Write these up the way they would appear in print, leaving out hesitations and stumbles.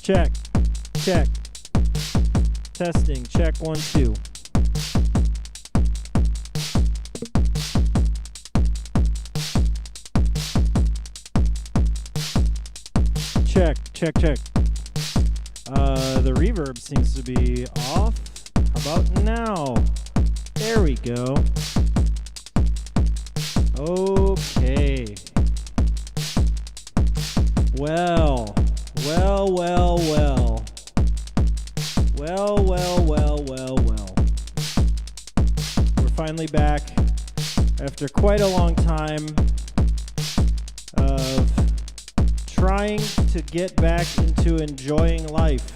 Check. Check. Testing. Check 1, 2. Check. Check. Check. The reverb seems to be off. How about now? There we go. Okay. Well. We're finally back after quite a long time of trying to get back into enjoying life.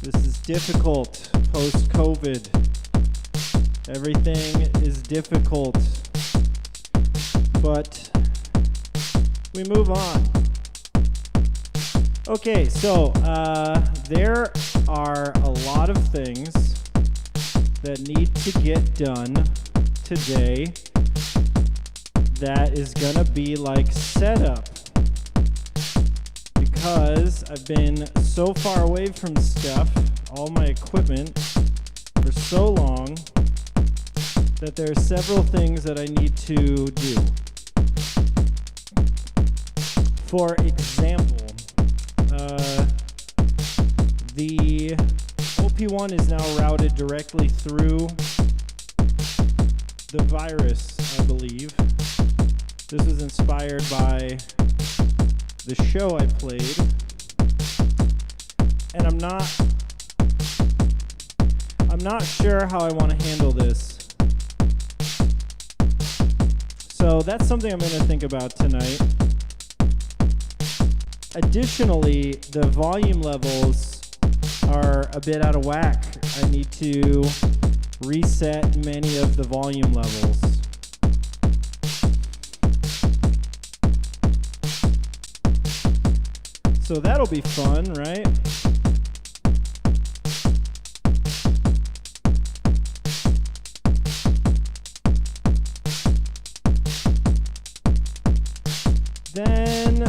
This is difficult post-COVID. Everything is difficult, but we move on. Okay, so there are a lot of things that need to get done today that is gonna be like setup, because I've been so far away from stuff, all my equipment, for so long that there are several things that I need to do. For example, the OP1 is now routed directly through the virus, I believe. This was inspired by the show I played, and I'm not sure how I want to handle this. So that's something I'm going to think about tonight. Additionally, the volume levels are a bit out of whack. I need to reset many of the volume levels. So that'll be fun, right? Then,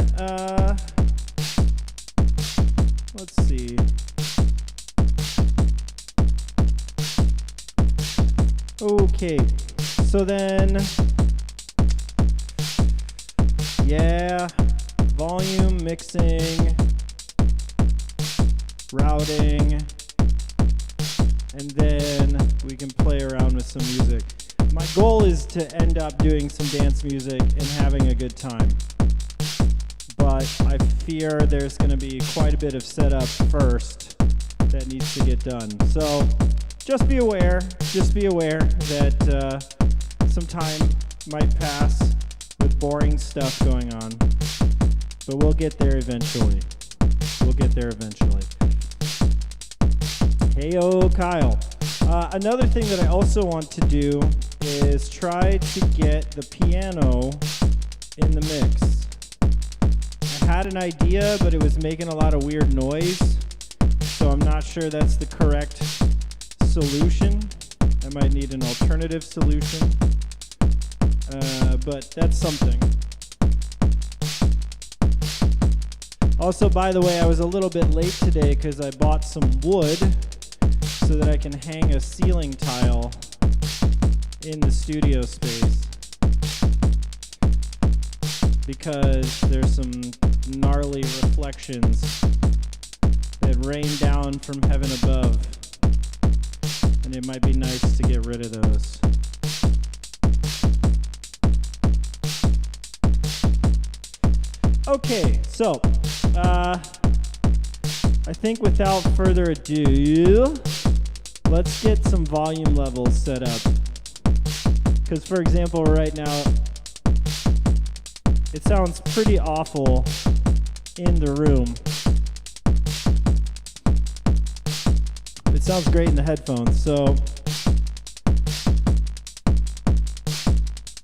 let's see. Okay, so then, yeah, volume, mixing, routing, and then we can play around with some music. My goal is to end up doing some dance music and having a good time. But I fear there's going to be quite a bit of setup first that needs to get done. So just be aware that some time might pass with boring stuff going on. But we'll get there eventually. Heyo, Kyle. Another thing that I also want to do is try to get the piano in the mix. I had an idea, but it was making a lot of weird noise, so I'm not sure that's the correct solution. I might need an alternative solution, but that's something. Also, by the way, I was a little bit late today because I bought some wood so that I can hang a ceiling tile in the studio space, because there's some gnarly reflections that rain down from heaven above, and it might be nice to get rid of those. Okay, so I think without further ado, let's get some volume levels set up. Because, for example, right now, it sounds pretty awful in the room. It sounds great in the headphones. So,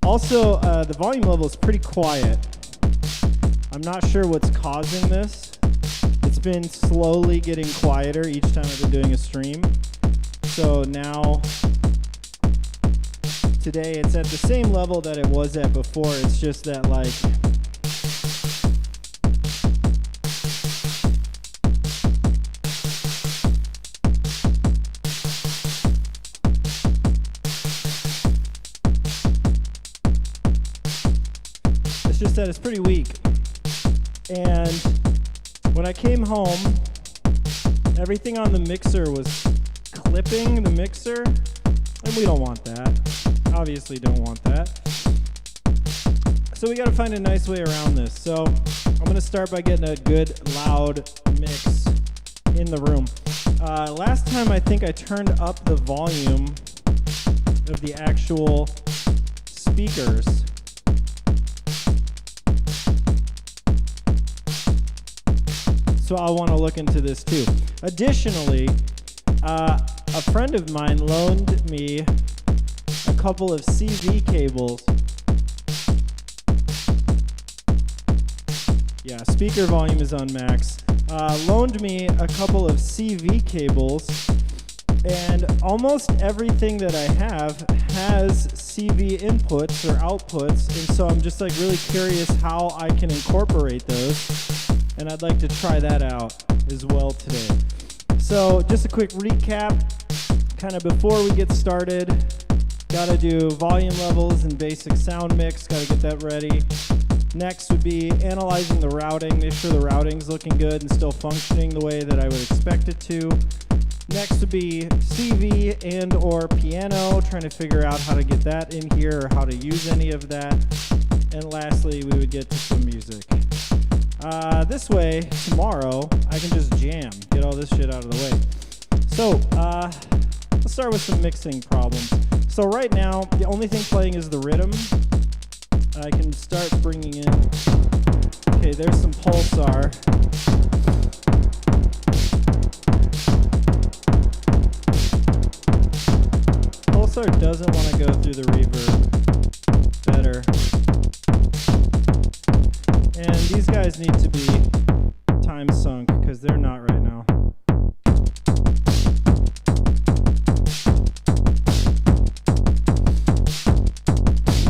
also, the volume level is pretty quiet. I'm not sure what's causing this. It's been slowly getting quieter each time I've been doing a stream. So now, today it's at the same level that it was at before. It's just that, like, It's just that it's pretty weak. And when I came home, everything on the mixer was clipping the mixer, and we don't want that. Obviously don't want that. So we gotta find a nice way around this. So I'm gonna start by getting a good loud mix in the room. Last time I think I turned up the volume of the actual speakers. So I'll want to look into this too. Additionally, a friend of mine loaned me a couple of CV cables. Yeah, speaker volume is on max. Loaned me a couple of CV cables, and almost everything that I have has CV inputs or outputs, and so I'm just like really curious how I can incorporate those, and I'd like to try that out as well today. So just a quick recap, kind of before we get started, gotta do volume levels and basic sound mix, gotta get that ready. Next would be analyzing the routing, make sure the routing's looking good and still functioning the way that I would expect it to. Next would be CV and or piano, trying to figure out how to get that in here or how to use any of that. And lastly, we would get to some music. This way, tomorrow, I can just jam, get all this shit out of the way. So, let's start with some mixing problems. So right now, the only thing playing is the rhythm. I can start bringing in, okay, there's some pulsar. Pulsar doesn't want to go through the reverb better. And these guys need to be time sunk because they're not right now.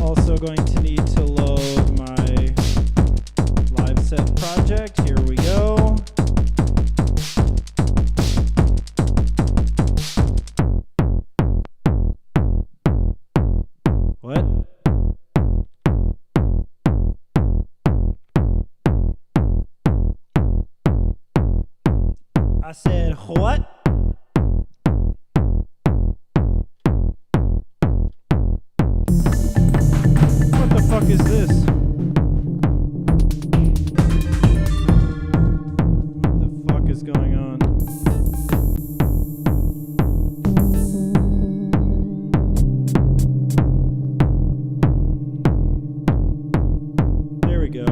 Also going to need to load my live set project. Here we go. What? I said, what? What the fuck is this? What the fuck is going on? There we go.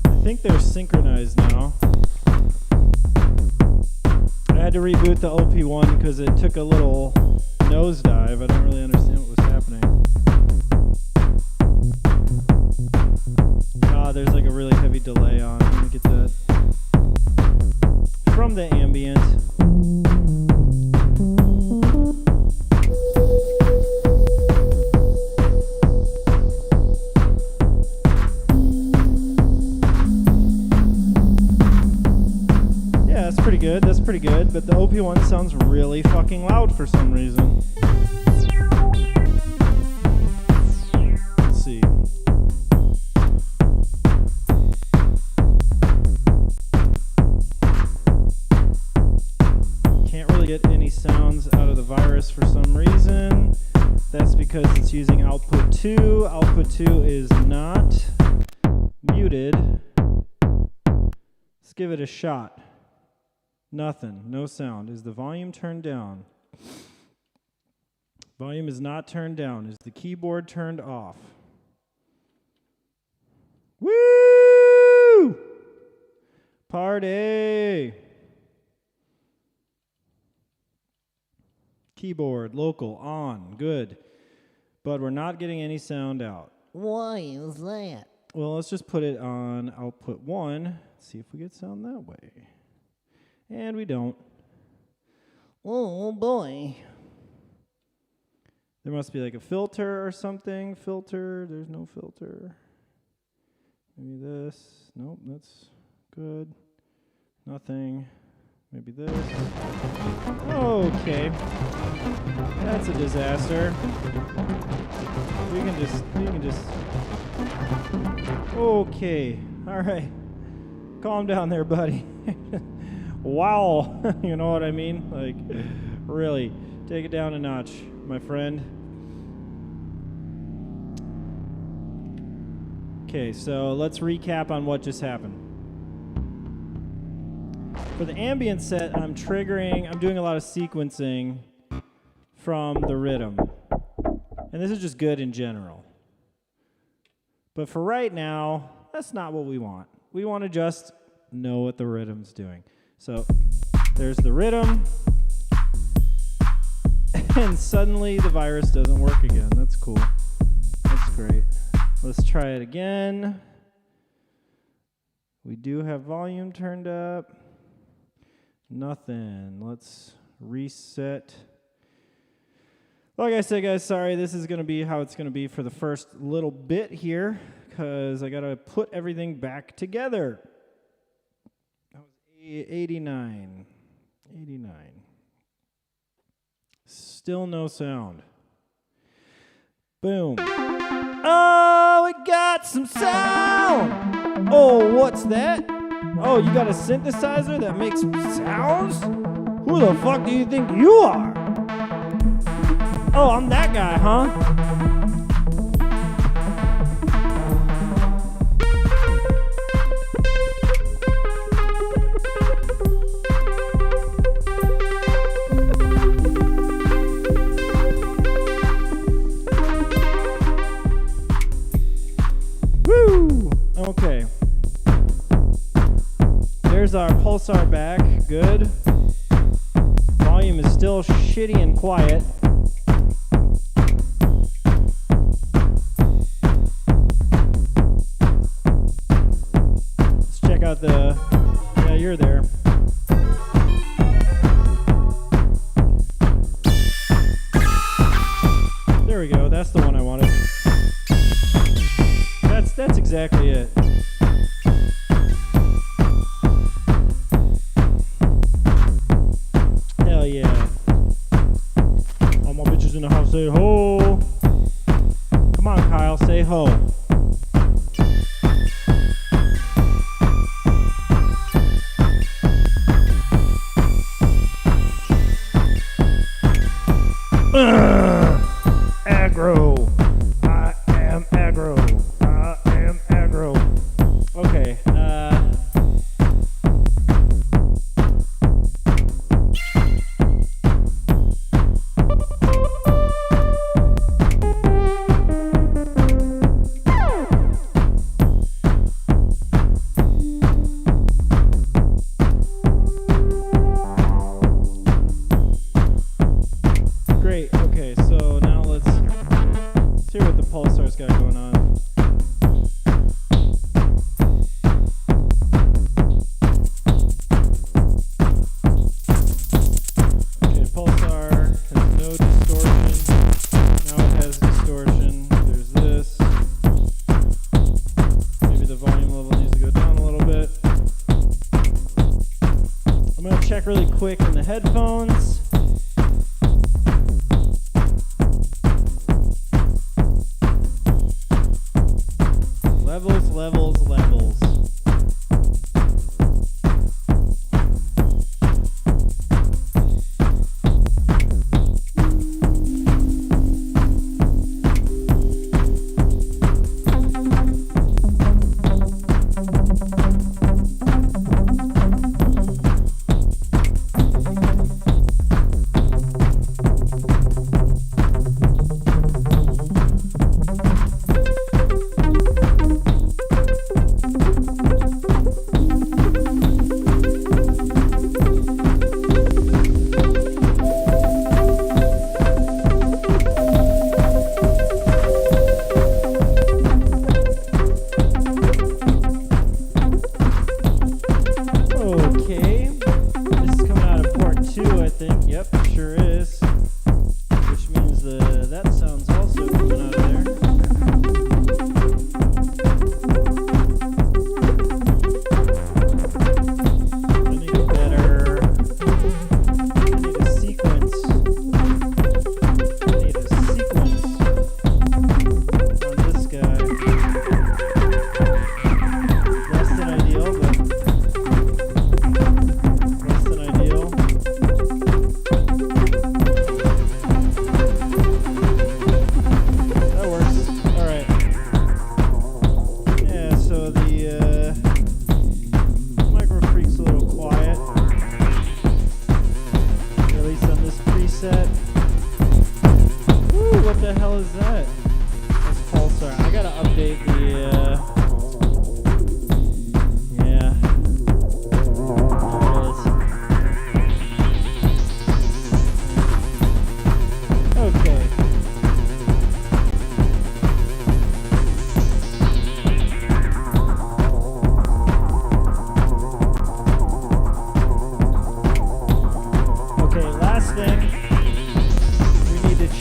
I think they're synchronized now. I had to reboot the OP1 because it took a little nosedive. I don't really understand what was happening. Ah, there's like a really heavy delay on. Let me get that from the ambient. That's pretty good, but the OP1 sounds really fucking loud for some reason. Let's see. Can't really get any sounds out of the virus for some reason. That's because it's using output 2. Output 2 is not muted. Let's give it a shot. Nothing, no sound. Is the volume turned down? Volume is not turned down. Is the keyboard turned off? Woo! Party! Keyboard, local, on, good. But we're not getting any sound out. Why is that? Well, let's just put it on output 1. See if we get sound that way. And we don't. Oh boy. There must be like a filter or something. Filter, there's no filter. Maybe this. Nope, that's good. Nothing. Maybe this. Okay. That's a disaster. We can just. Okay. All right. Calm down there, buddy. Wow. You know what I mean? Like, really. Take it down a notch, my friend. Okay, so let's recap on what just happened. For the ambient set, I'm doing a lot of sequencing from the rhythm. And this is just good in general. But for right now, that's not what we want. We want to just know what the rhythm's doing. So there's the rhythm. And suddenly the virus doesn't work again. That's cool. That's great. Let's try it again. We do have volume turned up. Nothing. Let's reset. Like I said, guys, sorry, this is going to be how it's going to be for the first little bit here, because I got to put everything back together. That was 89. 89. Still no sound. Boom. Oh, it got some sound. Oh, what's that? Oh, you got a synthesizer that makes sounds? Who the fuck do you think you are? Oh, I'm that guy, huh? Woo! Okay. There's our pulsar back. Good. Volume is still shitty and quiet. Let's check out the... Yeah, you're there. There we go. That's the one I wanted. That's exactly it. Hell yeah. All my bitches in the house say ho. Come on, Kyle, say ho. Aggro. I am aggro. I am aggro. Okay, great. Okay, so now let's see what the pulsar's got going on. Okay, pulsar has no distortion. Now it has distortion. There's this. Maybe the volume level needs to go down a little bit. I'm going to check really quick in the headphones. Levels, levels, levels. reset. Woo, what the hell is that? That's Pulsar. I gotta update the, yeah. There it is. Okay.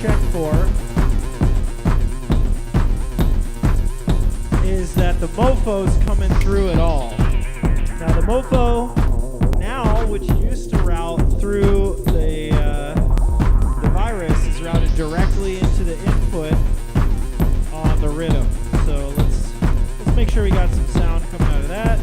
Check for is that the mofo's coming through at all. Now the mofo now, which used to route through the virus, is routed directly into the input on the rhythm. So let's make sure we got some sound coming out of that.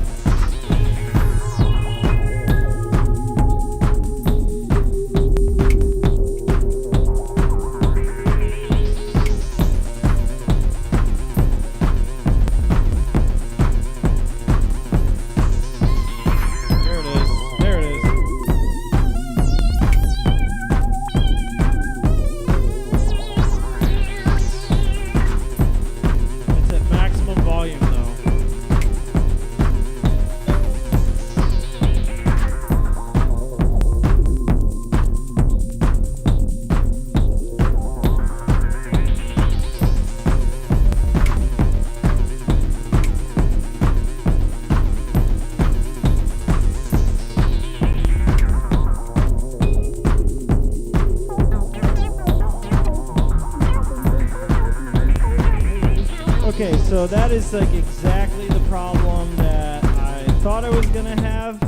Okay, so that is like exactly the problem that I thought I was gonna have.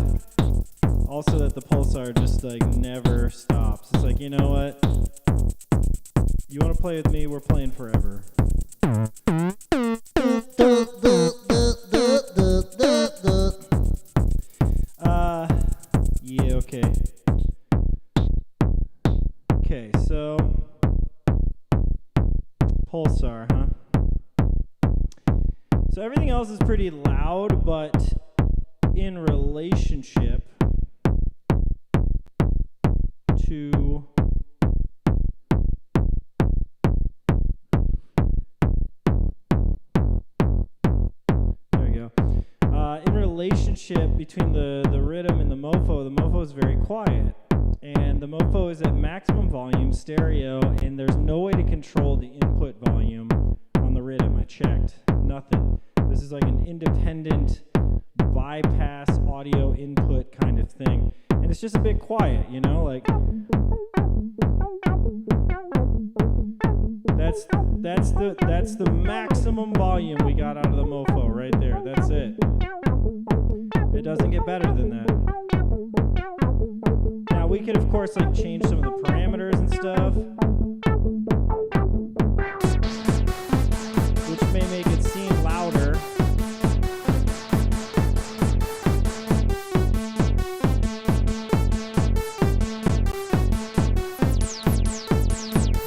Also that the pulsar just like never stops. It's like, you know what? You wanna play with me, we're playing forever. Yeah, okay. Okay, so pulsar, huh? So everything else is pretty loud, but in relationship to there we go. In relationship between the rhythm and the mofo is very quiet. And the mofo is at maximum volume stereo, and there's no way to control the input volume on the rhythm. I checked. Nothing. This is like an independent bypass audio input kind of thing. And it's just a bit quiet, you know, like that's the maximum volume we got out of the mofo right there. That's it. It doesn't get better than that. Now we could of course like change some of the parameters and stuff, which may make it seem louder.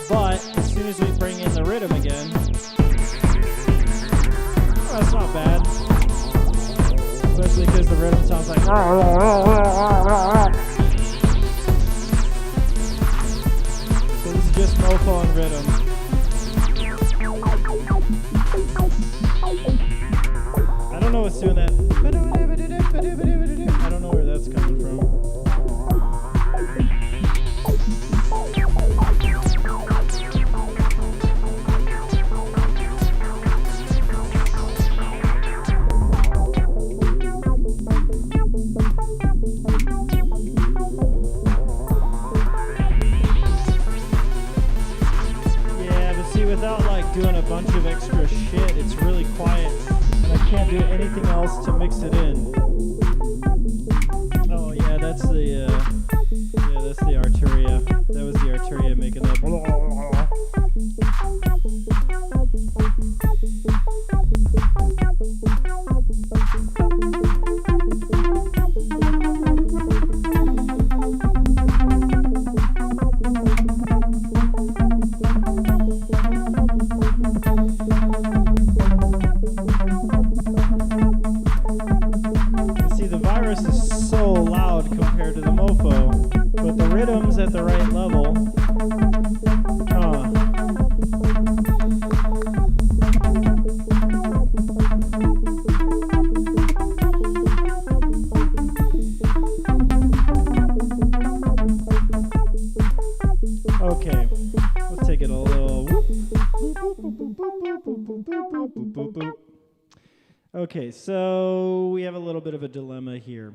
But as soon as we bring in the rhythm again, well, that's not bad. Especially because the rhythm sounds like so this is just mofo and rhythm. I don't know what's doing that. I don't know where that's coming from. Without like doing a bunch of extra shit, it's really quiet, and I can't do anything else to mix it in. Oh yeah, that's the Arturia. That was the Arturia making that. Is so loud compared to the mofo, but the rhythm's at the right level. Okay, let's take it a little. Okay, so we have a little bit of a dilemma here.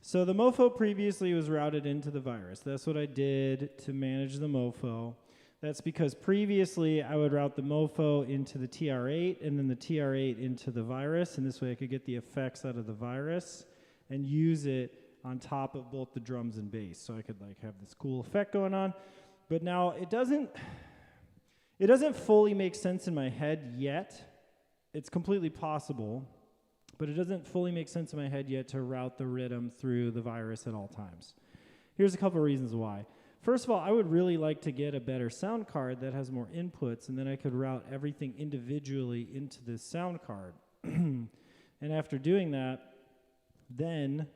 So the mofo previously was routed into the virus. That's what I did to manage the mofo. That's because previously I would route the mofo into the TR8 and then the TR8 into the virus, and this way I could get the effects out of the virus and use it on top of both the drums and bass. So I could like have this cool effect going on. But now it doesn't fully make sense in my head yet. It's completely possible, but it doesn't fully make sense in my head yet to route the rhythm through the virus at all times. Here's a couple reasons why. First of all, I would really like to get a better sound card that has more inputs, and then I could route everything individually into this sound card. And after doing that, then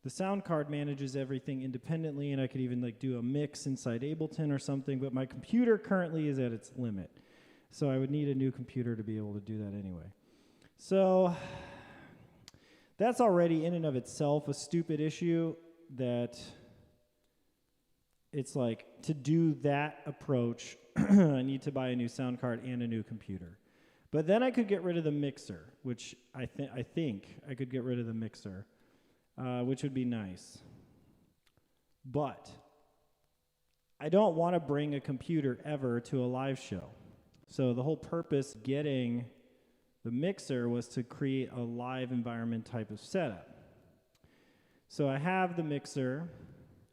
the sound card manages everything independently, and I could even like do a mix inside Ableton or something, but my computer currently is at its limit. So I would need a new computer to be able to do that anyway. So that's already in and of itself a stupid issue that it's like to do that approach, I need to buy a new sound card and a new computer. But then I could get rid of the mixer, which I think I could get rid of the mixer, which would be nice. But I don't want to bring a computer ever to a live show. So the whole purpose getting the mixer was to create a live environment type of setup. So I have the mixer,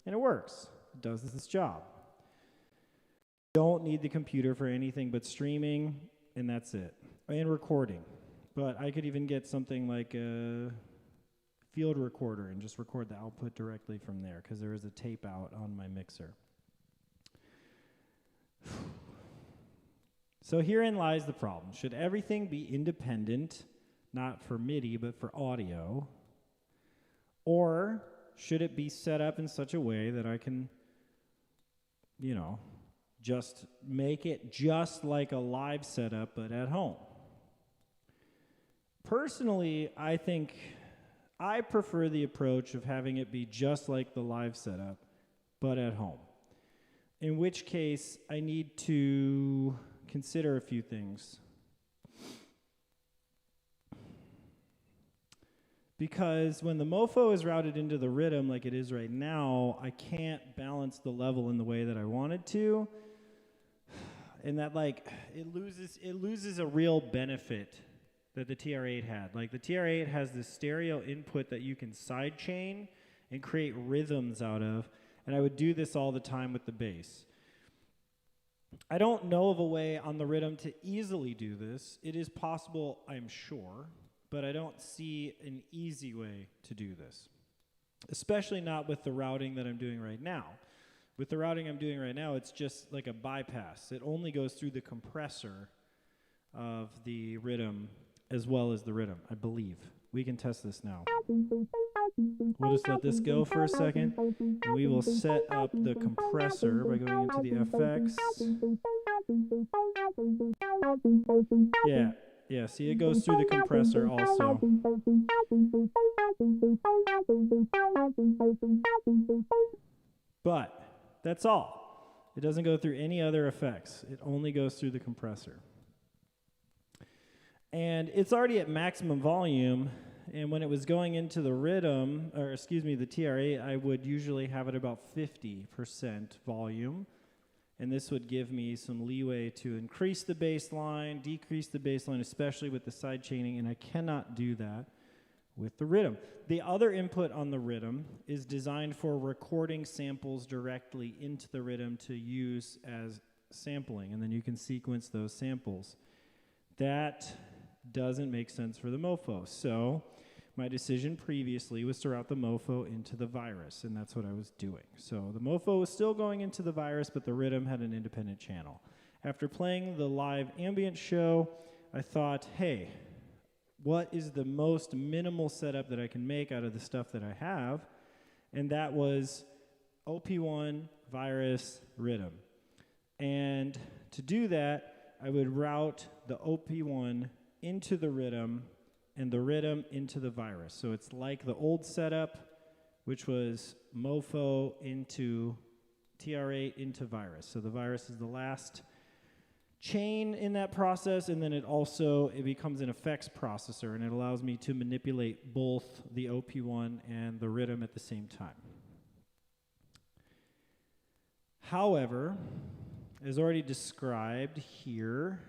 and it works. It does this job. Don't need the computer for anything but streaming, and that's it. And recording. But I could even get something like a field recorder and just record the output directly from there, because there is a tape out on my mixer. So herein lies the problem. Should everything be independent, not for MIDI, but for audio? Or should it be set up in such a way that I can, just make it just like a live setup, but at home? Personally, I think I prefer the approach of having it be just like the live setup, but at home. In which case, I need to consider a few things. Because when the mofo is routed into the rhythm like it is right now, I can't balance the level in the way that I wanted to. And that it loses a real benefit that the TR8 had. Like the TR8 has this stereo input that you can sidechain and create rhythms out of, and I would do this all the time with the bass. I don't know of a way on the rhythm to easily do this. It is possible, I'm sure, but I don't see an easy way to do this, especially not with the routing that I'm doing right now. With the routing I'm doing right now, it's just like a bypass. It only goes through the compressor of the rhythm as well as the rhythm, I believe. We can test this now. We'll just let this go for a second, and we will set up the compressor by going into the FX. Yeah, see, it goes through the compressor also. But that's all. It doesn't go through any other effects. It only goes through the compressor. And it's already at maximum volume, and when it was going into the rhythm, the TR8, I would usually have it about 50% volume, and this would give me some leeway to increase the bass line, decrease the bass line, especially with the side chaining, and I cannot do that with the rhythm. The other input on the rhythm is designed for recording samples directly into the rhythm to use as sampling, and then you can sequence those samples. That doesn't make sense for the mofo. So my decision previously was to route the mofo into the virus, and that's what I was doing. So the mofo was still going into the virus, but the rhythm had an independent channel. After playing the live ambient show, I thought, hey, what is the most minimal setup that I can make out of the stuff that I have? And that was OP1, virus, rhythm. And to do that, I would route the OP1 into the rhythm and the rhythm into the virus. So it's like the old setup, which was mofo into TR8 into virus. So the virus is the last chain in that process, and then it becomes an effects processor, and it allows me to manipulate both the OP1 and the rhythm at the same time. However, as already described here,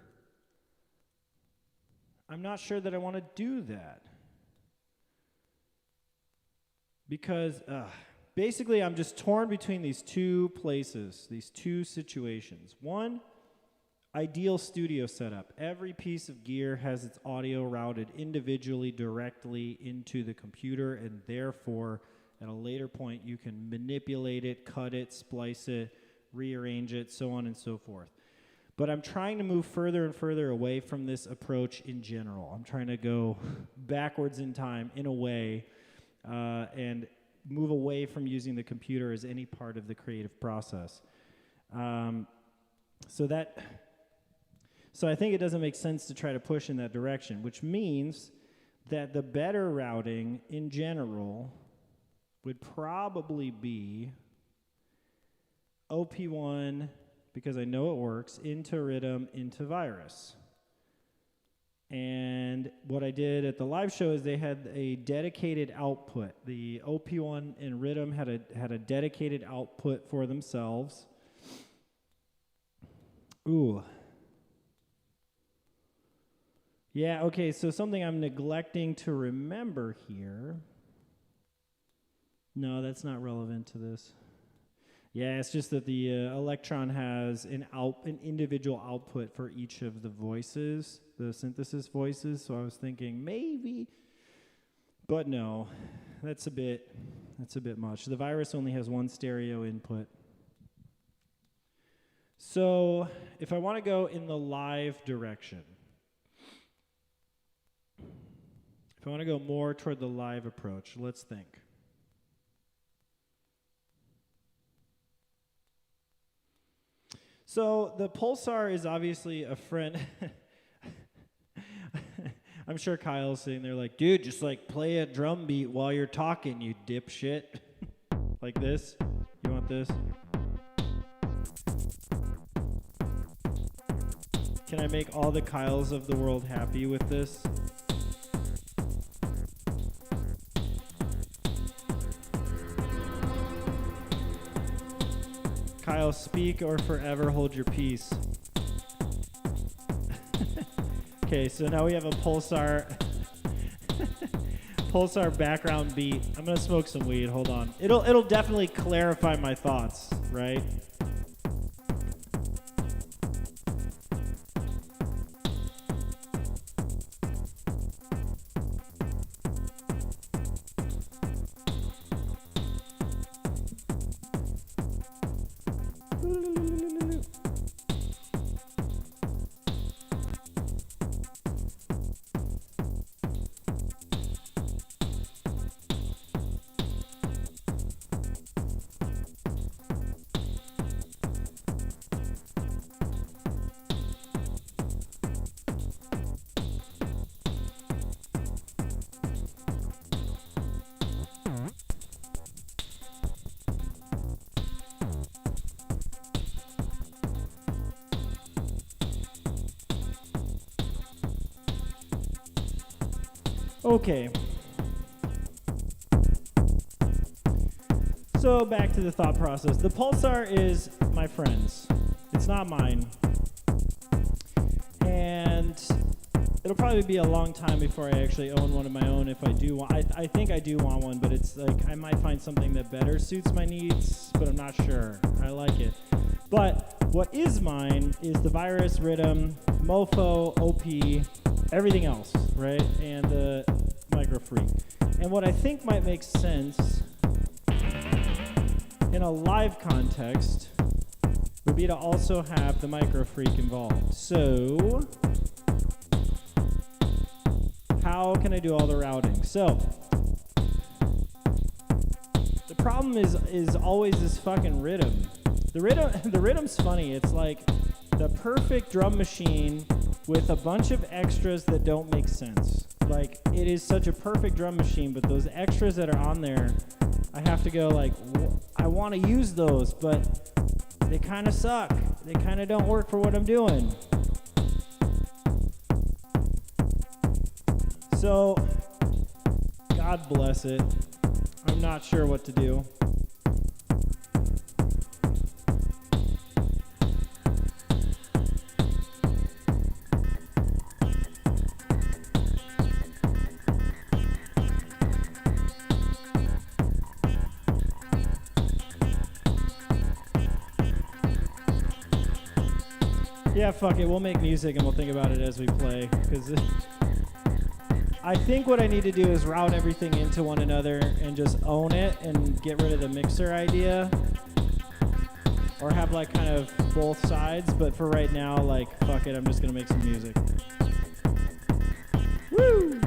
I'm not sure that I want to do that. Because basically I'm just torn between these two places, these two situations. One, ideal studio setup. Every piece of gear has its audio routed individually directly into the computer, and therefore at a later point you can manipulate it, cut it, splice it, rearrange it, so on and so forth. But I'm trying to move further and further away from this approach in general. I'm trying to go backwards in time in a way and move away from using the computer as any part of the creative process. So I think it doesn't make sense to try to push in that direction, which means that the better routing in general would probably be OP1, because I know it works, into rhythm, into virus. And what I did at the live show is they had a dedicated output. The OP1 and rhythm had a dedicated output for themselves. Ooh. Yeah, okay, so something I'm neglecting to remember here. No, that's not relevant to this. Yeah, it's just that the Electron has an individual output for each of the voices, the synthesis voices, so I was thinking maybe, but no, that's a bit much. The virus only has one stereo input. So if I want to go in the live direction, if I want to go more toward the live approach, let's think. So the pulsar is obviously a friend. I'm sure Kyle's sitting there like, dude, just like play a drum beat while you're talking, you dipshit. Like this. You want this? Can I make all the Kyles of the world happy with this? Kyle, speak or forever hold your peace. Okay, so now we have a pulsar background beat. I'm gonna smoke some weed. Hold on. It'll definitely clarify my thoughts, right? Okay. So back to the thought process. The pulsar is my friend's. It's not mine. And it'll probably be a long time before I actually own one of my own if I do want. I think I do want one, but it's like I might find something that better suits my needs, but I'm not sure. I like it. But what is mine is the virus, rhythm, mofo, OP, everything else, right? And the micro freak. And what I think might make sense in a live context would be to also have the micro freak involved. So how can I do all the routing? So the problem is always this fucking rhythm. The rhythm's funny. It's like the perfect drum machine with a bunch of extras that don't make sense. Like, it is such a perfect drum machine, but those extras that are on there, I have to go like, I want to use those, but they kind of suck. They kind of don't work for what I'm doing. So, God bless it. I'm not sure what to do. Yeah, fuck it. We'll make music and we'll think about it as we play. Because I think what I need to do is route everything into one another and just own it and get rid of the mixer idea. Or have like kind of both sides. But for right now, like, fuck it. I'm just going to make some music. Woo!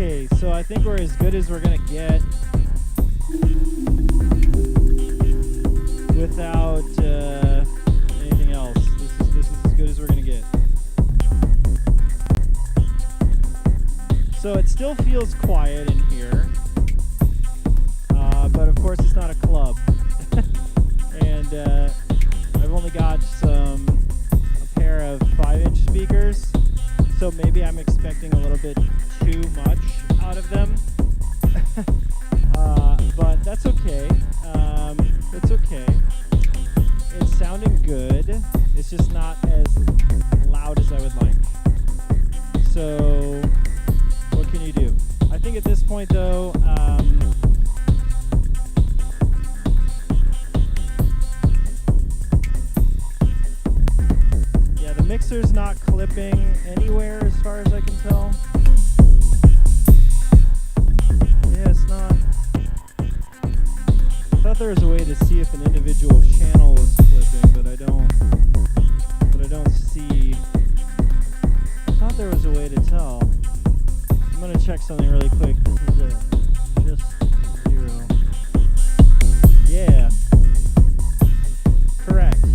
Okay, so I think we're as good as we're gonna get without anything else. This is as good as we're gonna get. So it still feels quiet in here, but of course it's not a club. And I've only got a pair of 5-inch speakers, so maybe I'm expecting a little bit too much out of them. But that's okay. That's okay. It's sounding good. It's just not as loud as I would like. So what can you do? I think at this point though, yeah, the mixer's not clipping anywhere as far as I can tell. Yeah, it's not. I thought there was a way to see if an individual channel was clipping, but I don't see. I thought there was a way to tell. I'm gonna check something really quick. This is just 0. Yeah. Correct.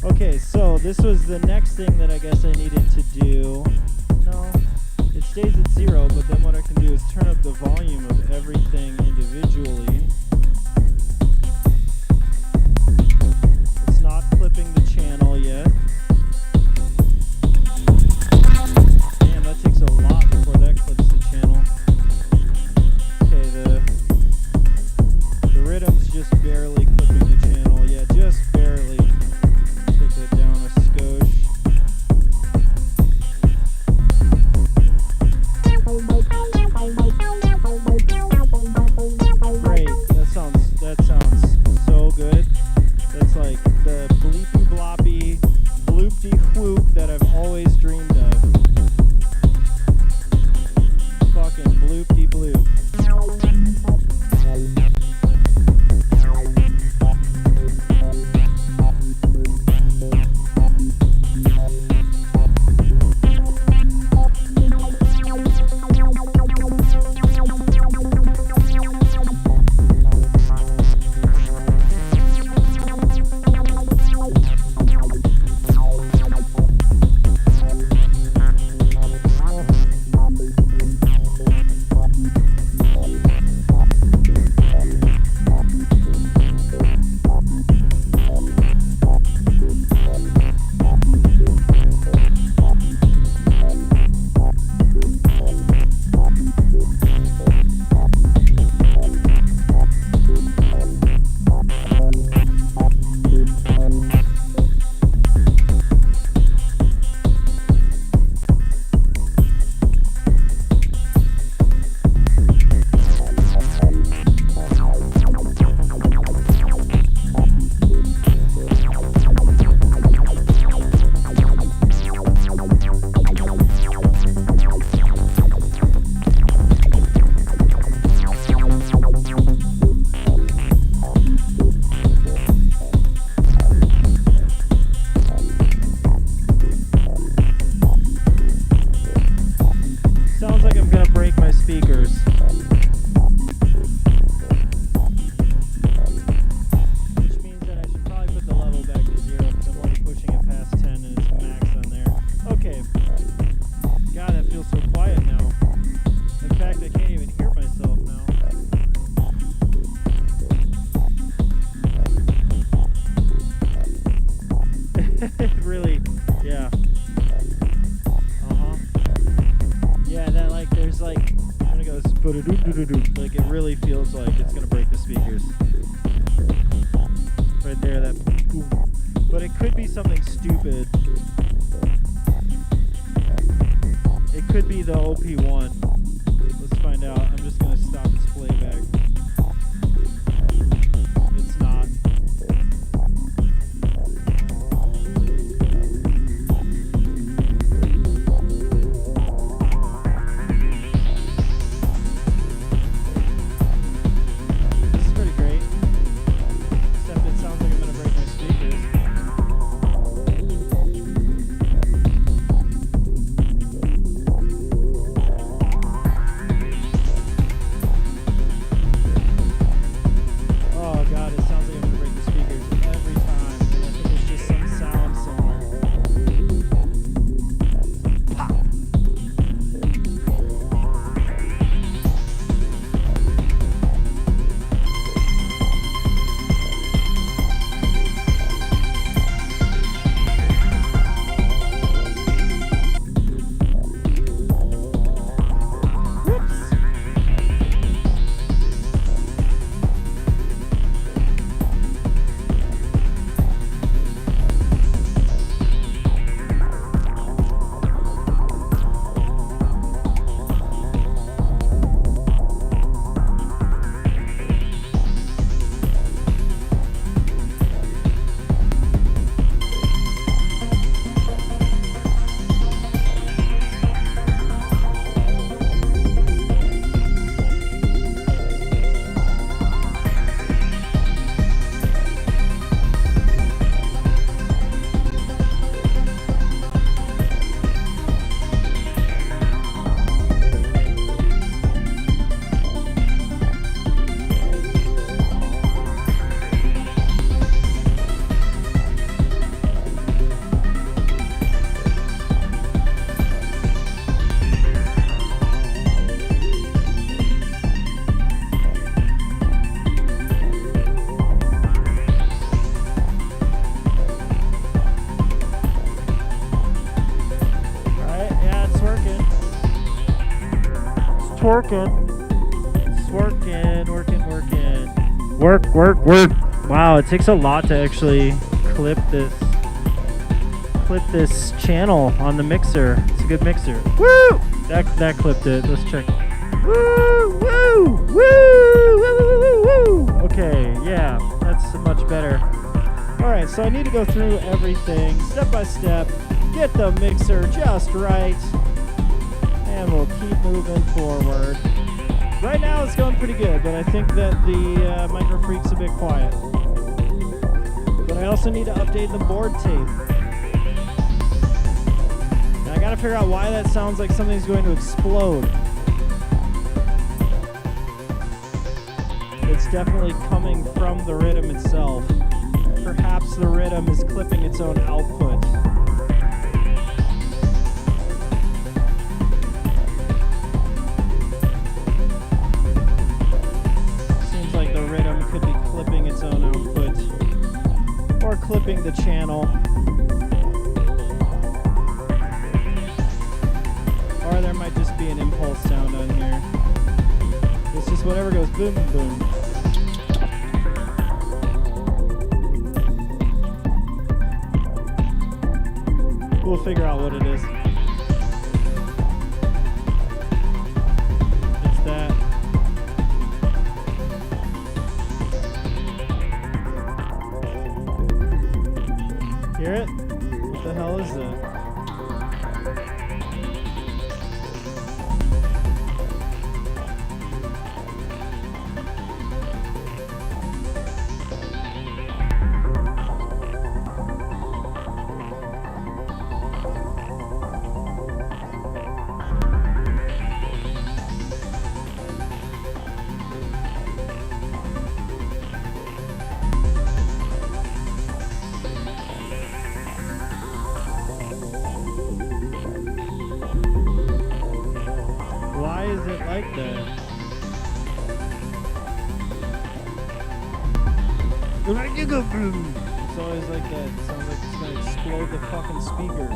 Okay, so this was the next thing that I guess I needed to do. No, it stays at 0, but then what I can do is turn up the volume of everything individually. It's not clipping the channel yet. Damn, that takes a lot before that clips the channel. Okay, the rhythm's just barely clipping the channel. Yeah, just barely. Take that down a skosh. Great. That sounds so good. That's like the bleepy bloppy bloop-de whoop that I've always dreamed of. Fucking bloop-de bloop. Sounds like I'm gonna break my speakers. Which means that I should probably put the level back to 0 because I'm already pushing it past 10 and it's max on there. Okay. God, that feels so quiet now. In fact, I can't even hear myself now. Really, yeah. Yeah, that like there's like when it goes like it really feels like it's gonna break the speakers. Right there, that. But it could be something stupid. It could be the OP1. Let's find out. I'm just gonna stop its playback. It's not. twerking. It's working. Work. Wow, it takes a lot to actually clip this channel on the mixer. It's a good mixer. Woo! That clipped it. Let's check. Woo! Okay, yeah, that's much better. Alright, so I need to go through everything step by step, get the mixer just right, and we'll keep moving forward. Right now it's going pretty good, but I think that the Micro Freak's a bit quiet. But I also need to update the board tape. And I gotta figure out why that sounds like something's going to explode. It's definitely coming from the rhythm itself. Perhaps the rhythm is clipping its own output. Seems like the rhythm could be clipping its own output. Or clipping the channel. Or there might just be an impulse sound on here. It's just whatever goes boom, boom. We'll figure out what it is. It's that. Hear it? What the hell is that? Like that. It's always like that. It sounds like it's gonna explode the fucking speaker.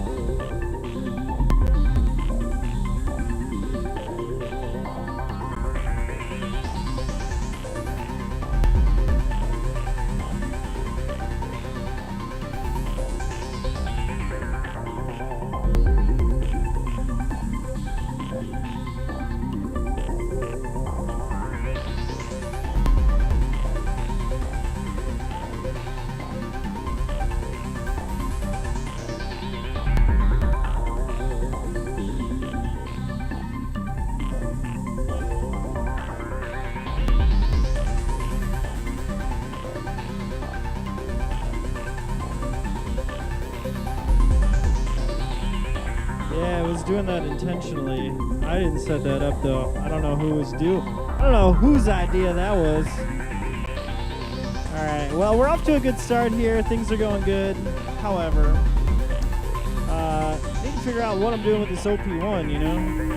Doing that intentionally. I didn't set that up though. I don't know who was I don't know whose idea that was. Alright, well, we're off to a good start here. Things are going good. However, I need to figure out what I'm doing with this OP1, you know?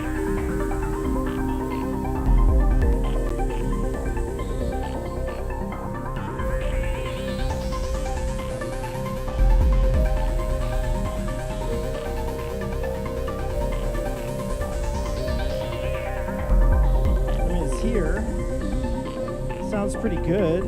Here sounds pretty good.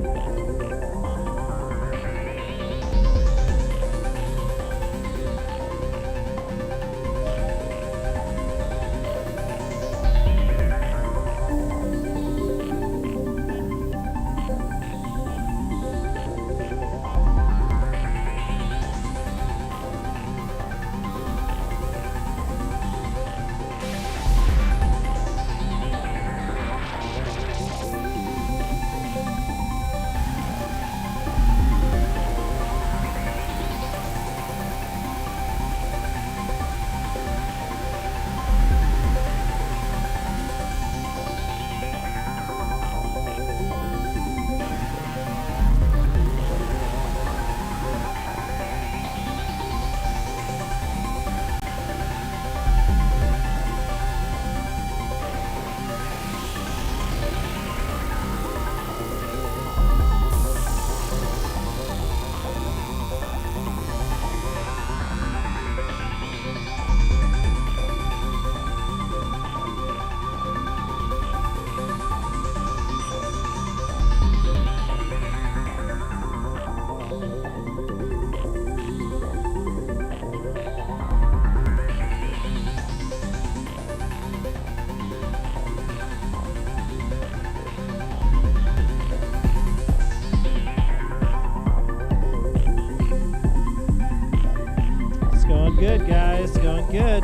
good, guys. Going good.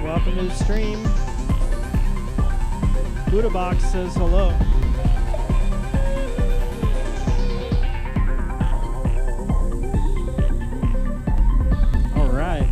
Welcome to the stream. Buddha Box says hello. All right.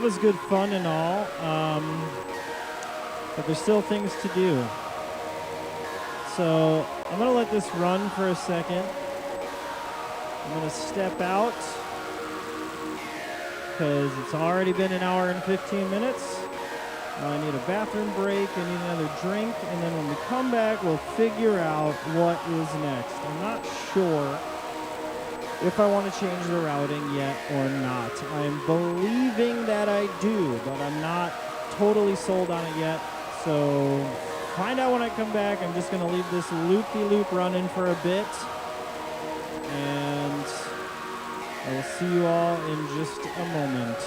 was good fun and all, but there's still things to do. So I'm going to let this run for a second. I'm going to step out because it's already been an hour and 15 minutes. I need a bathroom break, I need another drink, and then when we come back, we'll figure out what is next. I'm not sure if I want to change the routing yet or not. I'm believing that I do, but I'm not totally sold on it yet. So find out when I come back. I'm just going to leave this loop-de-loop running for a bit, and I will see you all in just a moment.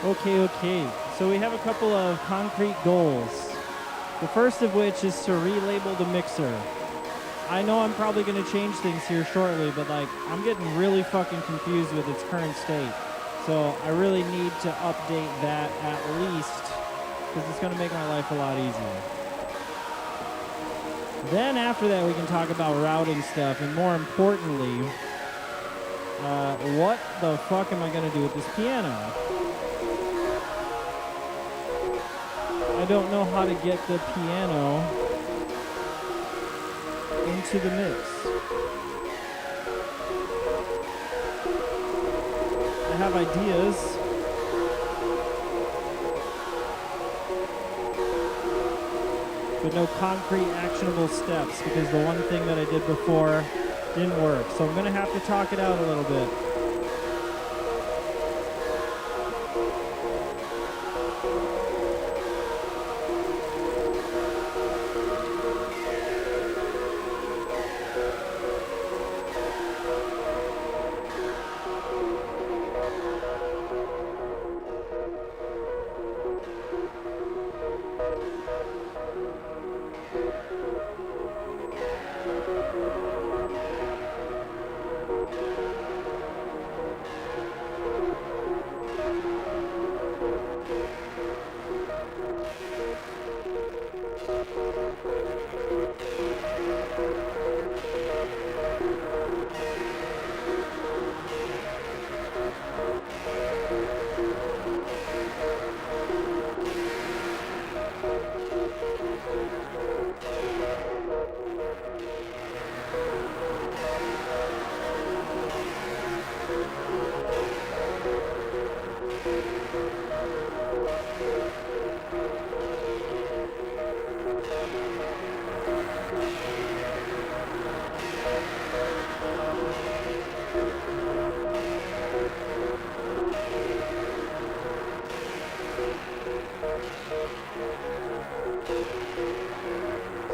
Okay. So we have a couple of concrete goals. The first of which is to relabel the mixer. I know I'm probably going to change things here shortly, but like I'm getting really fucking confused with its current state. So I really need to update that at least, because it's going to make my life a lot easier. Then after that we can talk about routing stuff, and more importantly, what the fuck am I going to do with this piano? I don't know how to get the piano into the mix. I have ideas, but no concrete actionable steps, because the one thing that I did before didn't work. So I'm going to have to talk it out a little bit.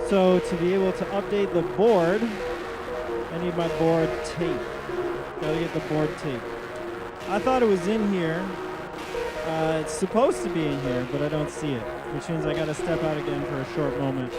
So to be able to update the board, I need my board tape. Gotta get the board tape. I thought it was in here. It's supposed to be in here, but I don't see it, which means I gotta step out again for a short moment.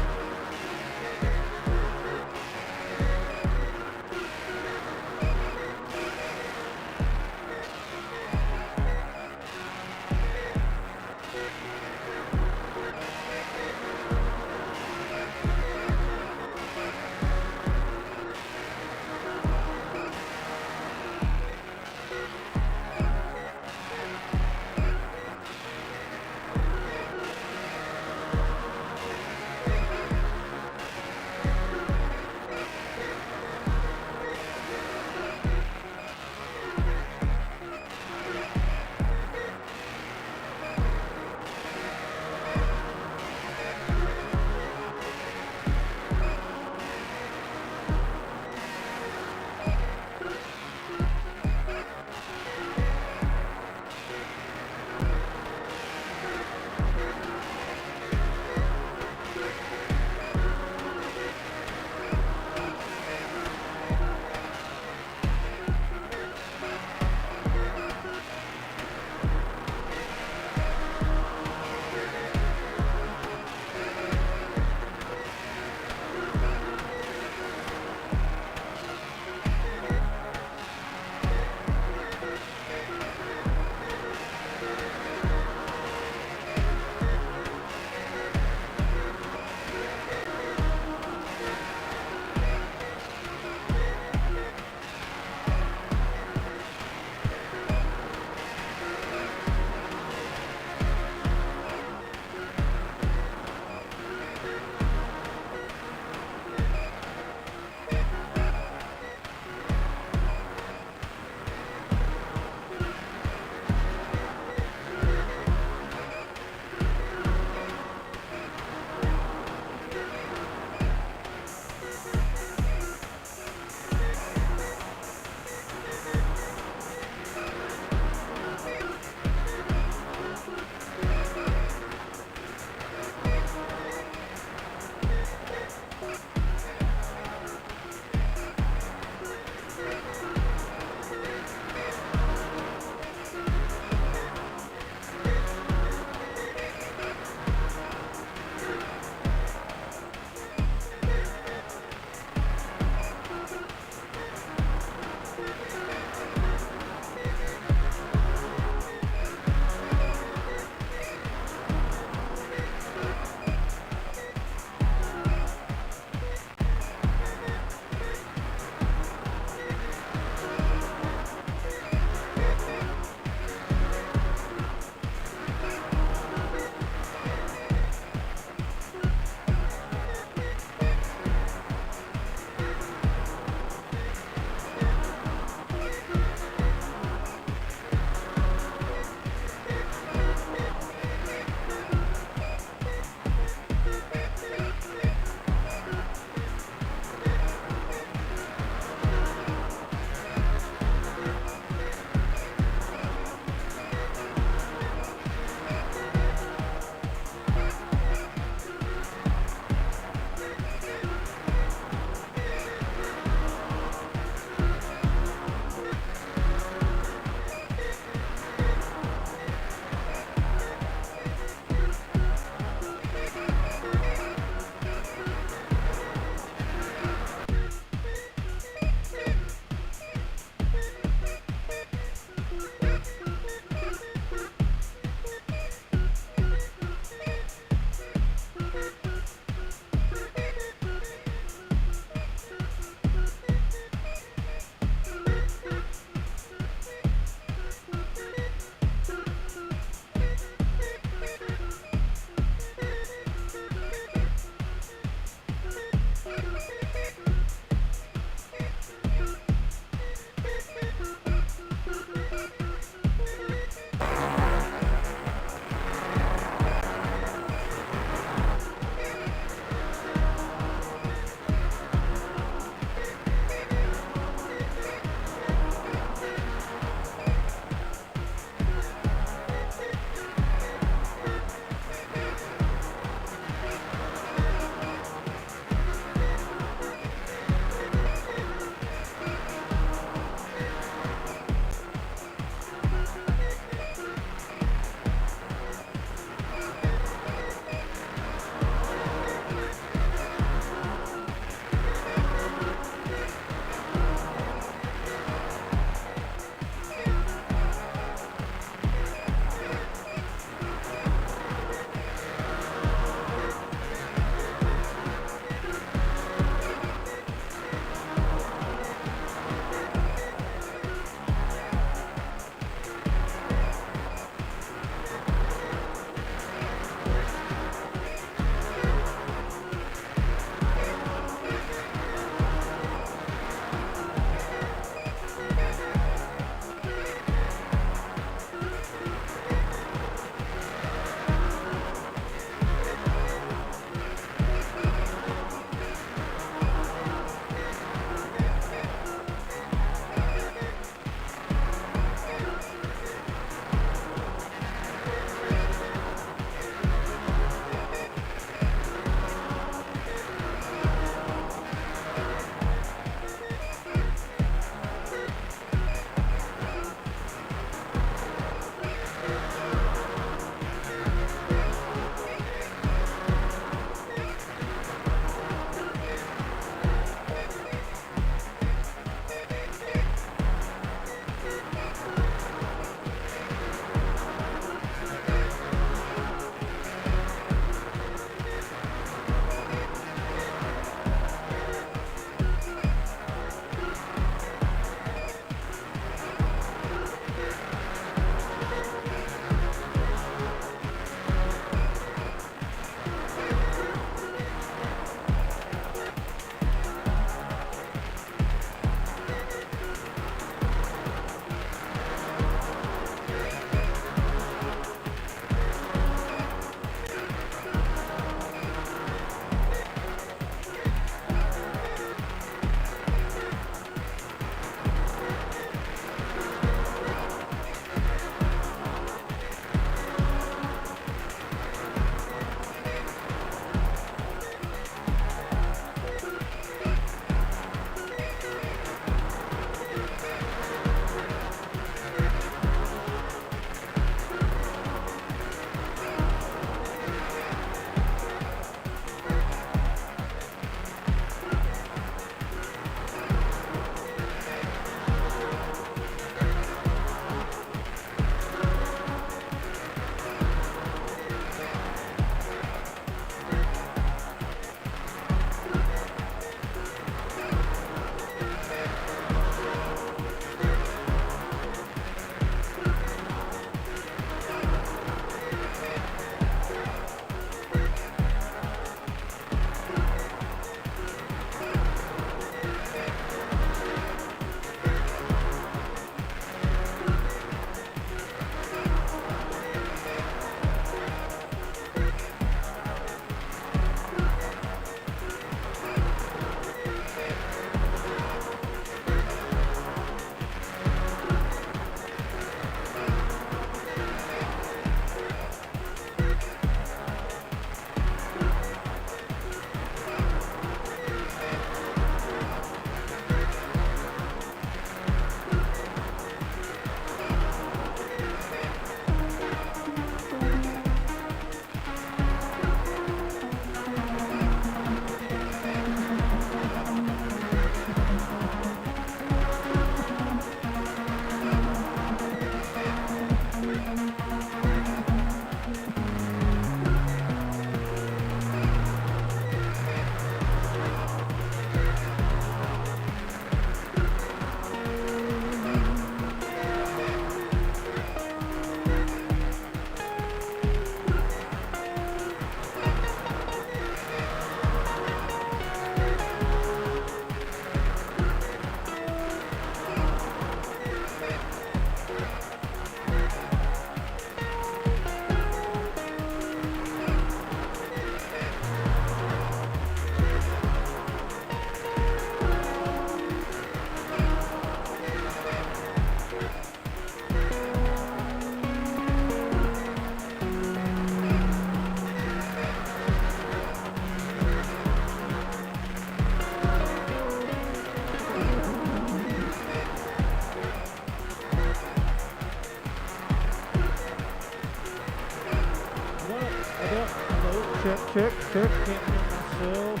Check, check, check. Can't hear myself.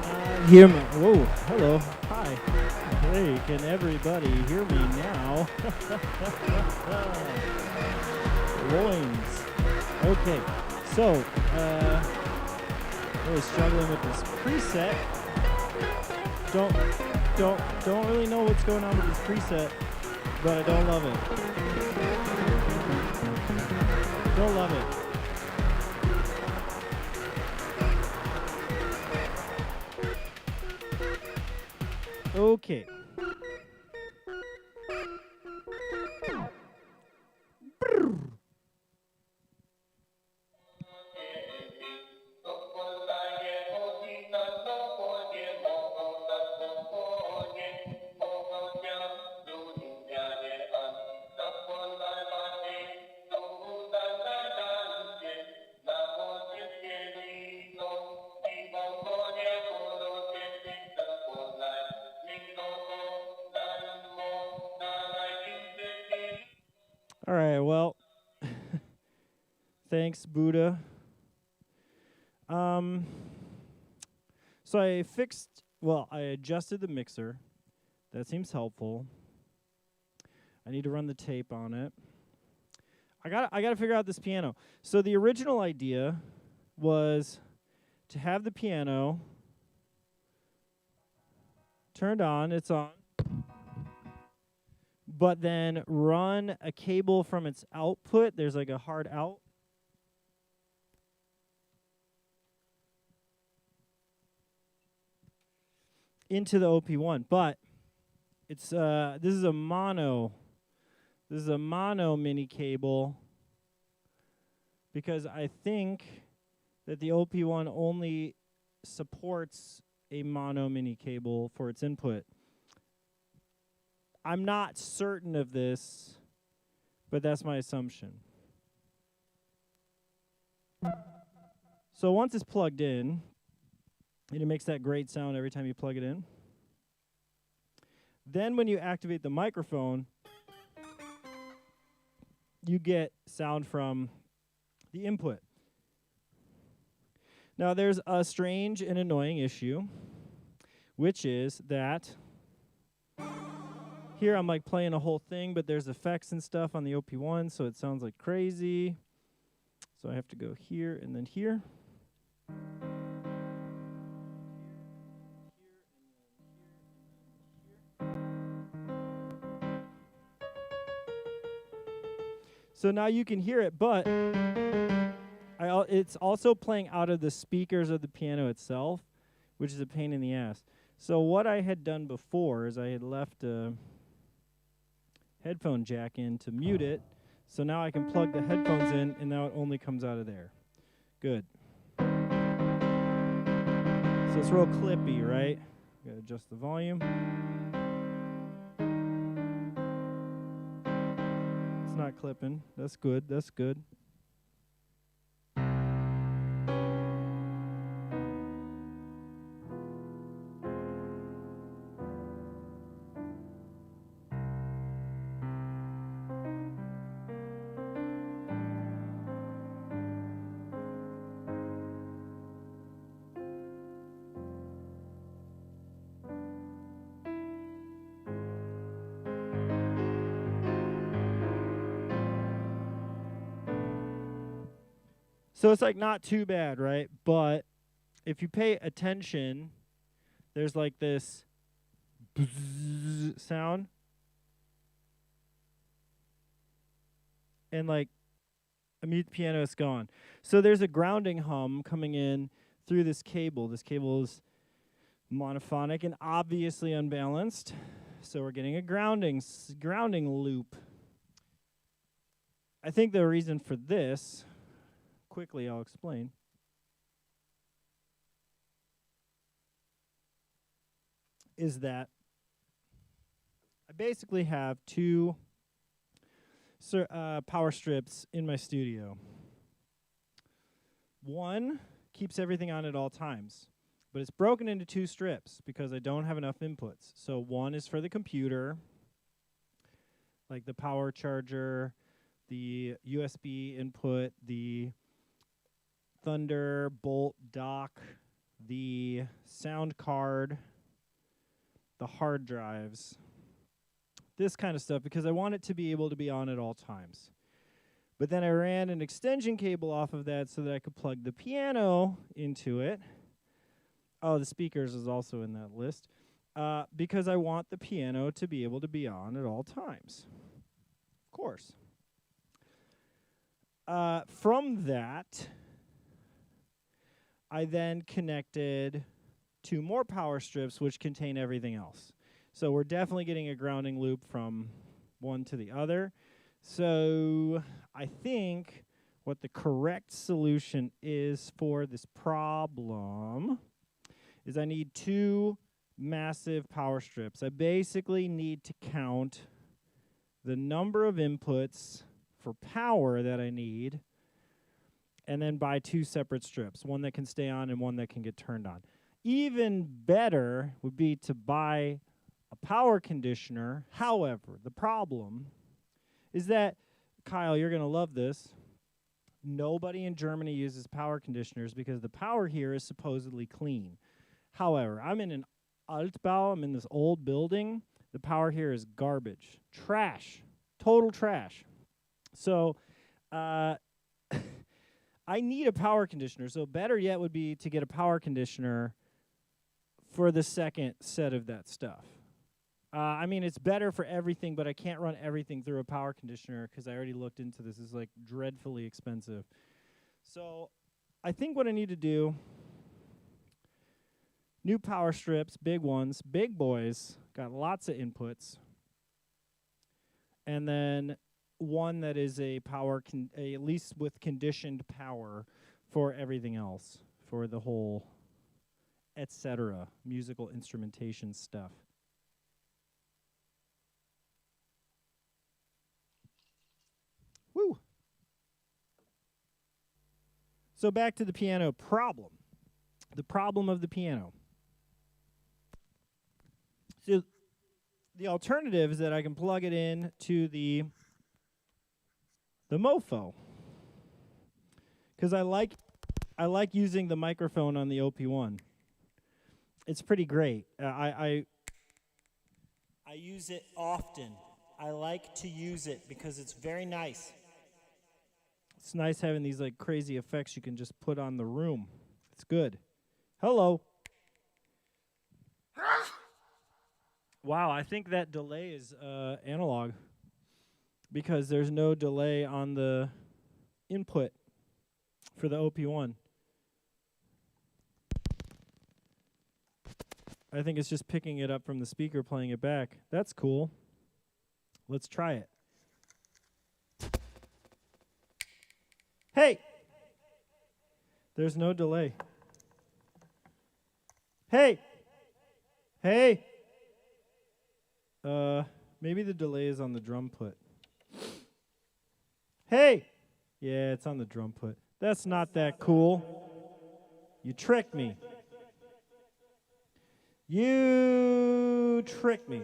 Cannot hear me. Whoa, hello. Hi. Hey, can everybody hear me now? Loins. Okay, so, really struggling with this preset. Don't really know what's going on with this preset, but I don't love it. Don't love it. Okay. All right, well, thanks, Buddha. So I adjusted the mixer. That seems helpful. I need to run the tape on it. I gotta figure out this piano. So the original idea was to have the piano turned on, it's on, but then run a cable from its output. There's like a hard out. Into the OP1, but it's this is a mono mini cable because I think that the OP1 only supports a mono mini cable for its input. I'm not certain of this, but that's my assumption. So once it's plugged in, and it makes that great sound every time you plug it in. Then when you activate the microphone, you get sound from the input. Now there's a strange and annoying issue, which is that here I'm like playing a whole thing, but there's effects and stuff on the OP1, so it sounds like crazy. So I have to go here and then here. So now you can hear it, but it's also playing out of the speakers of the piano itself, which is a pain in the ass. So what I had done before is I had left a headphone jack in to mute it. So now I can plug the headphones in, and now it only comes out of there. Good. So it's real clippy, right? Gotta adjust the volume. It's not clipping. That's good. That's good. So it's like not too bad, right? But if you pay attention, there's like this bzzz sound. And like a mute piano is gone. So there's a grounding hum coming in through this cable. This cable is monophonic and obviously unbalanced. So we're getting a grounding loop. I think the reason for this, quickly I'll explain, is that I basically have two power strips in my studio. One keeps everything on at all times, but it's broken into two strips because I don't have enough inputs. So one is for the computer, like the power charger, the USB input, the Thunderbolt dock, the sound card, the hard drives, this kind of stuff, because I want it to be able to be on at all times. But then I ran an extension cable off of that so that I could plug the piano into it. Oh, the speakers is also in that list. Because I want the piano to be able to be on at all times. Of course. From that, I then connected 2 more power strips which contain everything else. So we're definitely getting a grounding loop from one to the other. So I think what the correct solution is for this problem is I need 2 massive power strips. I basically need to count the number of inputs for power that I need, and then buy 2 separate strips, one that can stay on and one that can get turned on. Even better would be to buy a power conditioner. However, the problem is that, Kyle, you're going to love this. Nobody in Germany uses power conditioners because the power here is supposedly clean. However, I'm in an Altbau, I'm in this old building. The power here is garbage. Trash. Total trash. So, I need a power conditioner. So better yet would be to get a power conditioner for the second set of that stuff. I mean, it's better for everything, but I can't run everything through a power conditioner because I already looked into this. It's like dreadfully expensive. So I think what I need to do, new power strips, big ones, big boys, got lots of inputs. And then one that is a power, at least with conditioned power for everything else, for the whole, etc., musical instrumentation stuff. Woo! So back to the piano problem. The problem of the piano. So the alternative is that I can plug it in to the MoFo. Because I like using the microphone on the OP1. It's pretty great. I use it often. I like to use it because it's very nice. It's nice having these like crazy effects you can just put on the room. It's good. Hello. Wow, I think that delay is analog because there's no delay on the input for the OP1. I think it's just picking it up from the speaker, playing it back. That's cool. Let's try it. Hey! There's no delay. Hey! Hey! Maybe the delay is on the drum put. Hey! Yeah, it's on the drum put. That's not that cool. You tricked me. You tricked me.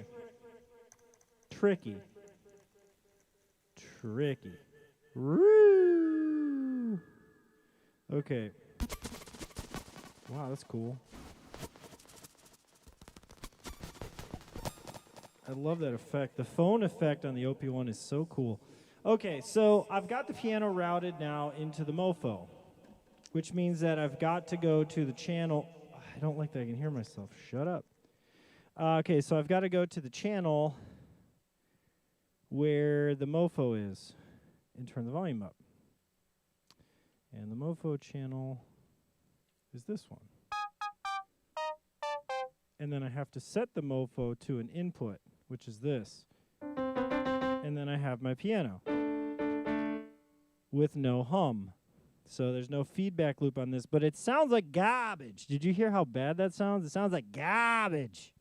Tricky. Tricky. Woo! Okay. Wow, that's cool. I love that effect. The phone effect on the OP1 is so cool. Okay, so I've got the piano routed now into the MoFo, which means that I've got to go to the channel. I don't like that I can hear myself. Shut up. Okay, so I've got to go to the channel where the MoFo is and turn the volume up. And the MoFo channel is this one. And then I have to set the MoFo to an input, which is this. And then I have my piano with no hum. So there's no feedback loop on this, but it sounds like garbage. Did you hear how bad that sounds? It sounds like garbage.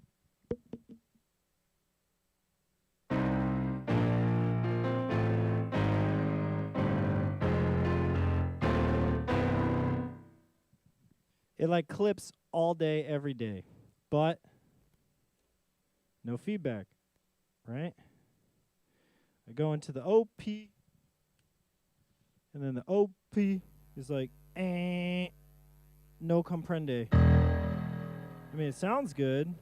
It like clips all day, every day, but no feedback, right? I go into the OP, And then the OP is like, no comprende. I mean, it sounds good.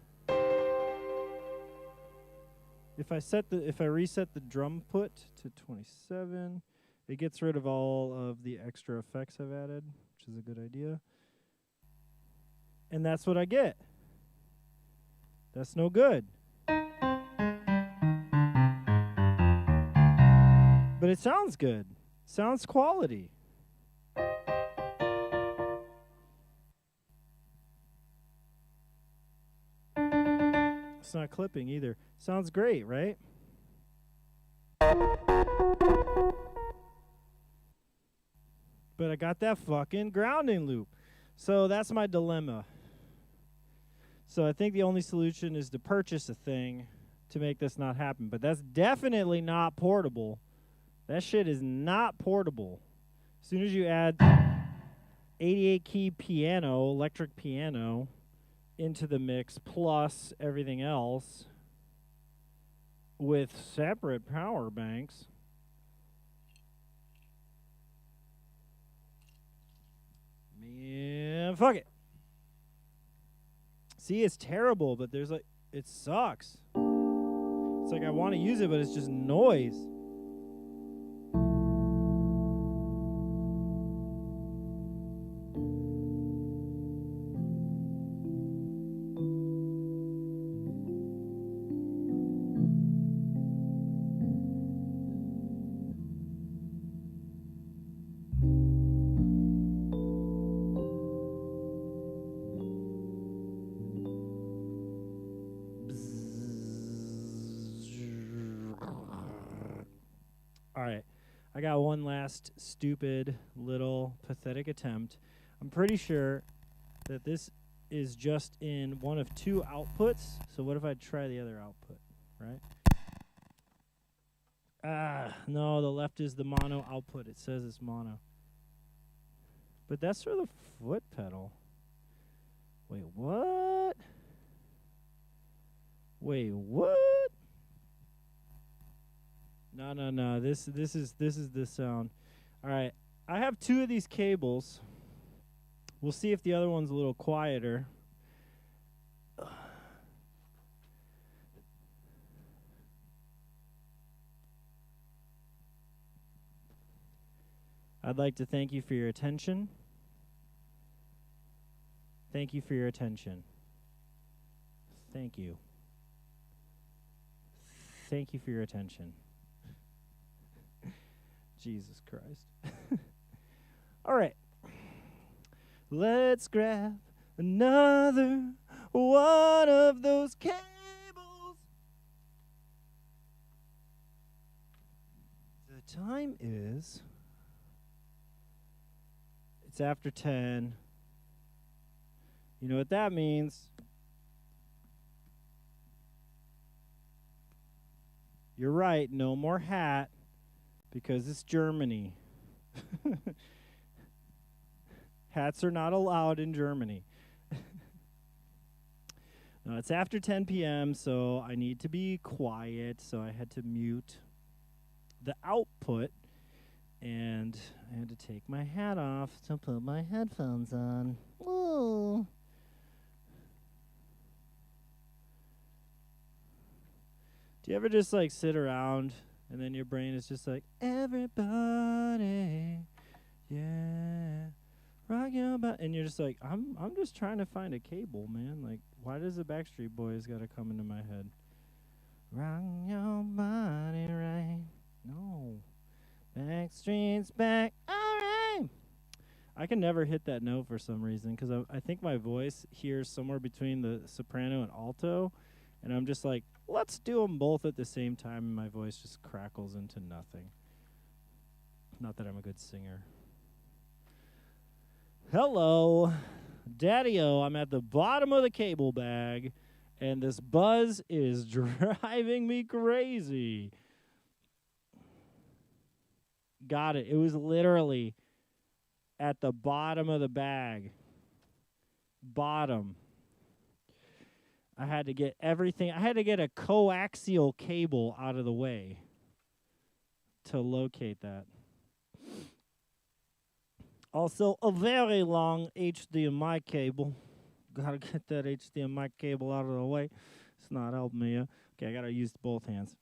If I reset the drum put to 27, it gets rid of all of the extra effects I've added, which is a good idea. And that's what I get. That's no good. But it sounds good. Sounds quality. It's not clipping either. Sounds great, right? But I got that fucking grounding loop. So that's my dilemma. So I think the only solution is to purchase a thing to make this not happen. But that's definitely not portable. That shit is not portable. As soon as you add 88 key piano, electric piano, into the mix, plus everything else with separate power banks, man, fuck it. See, it's terrible, but there's like, it sucks. It's like I want to use it, but it's just noise. All right, I got one last stupid little pathetic attempt. I'm pretty sure that this is just in one of two outputs. So what if I try the other output, right? No, the left is the mono output. It says it's mono. But that's for the foot pedal. Wait, what? Wait, what? No. This is the sound. All right. I have two of these cables. We'll see if the other one's a little quieter. I'd like to thank you for your attention. Thank you for your attention. Thank you. Thank you for your attention. Jesus Christ. All right. Let's grab another one of those cables. The time is... It's after 10. You know what that means? You're right, no more hat. Because it's Germany. Hats are not allowed in Germany. No, it's after 10 p.m., so I need to be quiet, so I had to mute the output, and I had to take my hat off to put my headphones on. Ooh. Do you ever just, like, sit around... And then your brain is just like, everybody, yeah, rock your body. And you're just like, I'm just trying to find a cable, man. Like, why does the Backstreet Boys got to come into my head? Rock your body right. No. Backstreet's back. All right. I can never hit that note for some reason because I think my voice hears somewhere between the soprano and alto. And I'm just like, let's do them both at the same time, and my voice just crackles into nothing. Not that I'm a good singer. Hello. Daddy-o, I'm at the bottom of the cable bag, and this buzz is driving me crazy. Got it. It was literally at the bottom of the bag. Bottom. I had to get everything. I had to get a coaxial cable out of the way to locate that. Also, a very long HDMI cable. Gotta get that HDMI cable out of the way. It's not helping me. Okay, I gotta use both hands.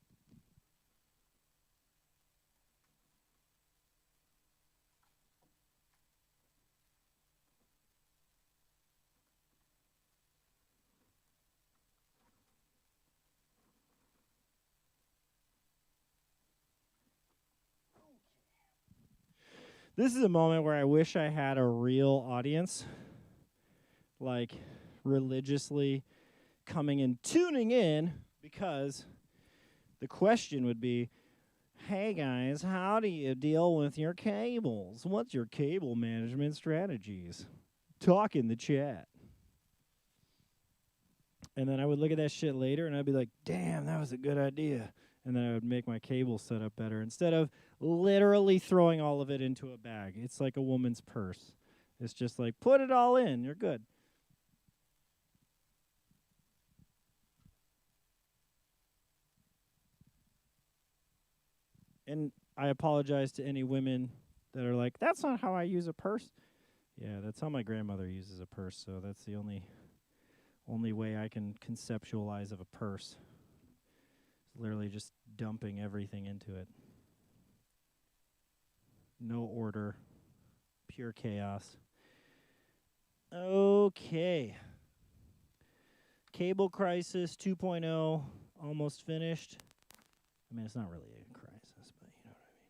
This is a moment where I wish I had a real audience, like religiously coming and tuning in, because the question would be, hey guys, how do you deal with your cables? What's your cable management strategies? Talk in the chat. And then I would look at that shit later and I'd be like, damn, that was a good idea. And then I would make my cable setup better instead of literally throwing all of it into a bag. It's like a woman's purse. It's just like, put it all in, you're good. And I apologize to any women that are like, that's not how I use a purse. Yeah, that's how my grandmother uses a purse, so that's the only way I can conceptualize of a purse. It's literally just dumping everything into it. No order. Pure chaos. Okay. Cable Crisis 2.0 almost finished. I mean, it's not really a crisis, but you know what I mean.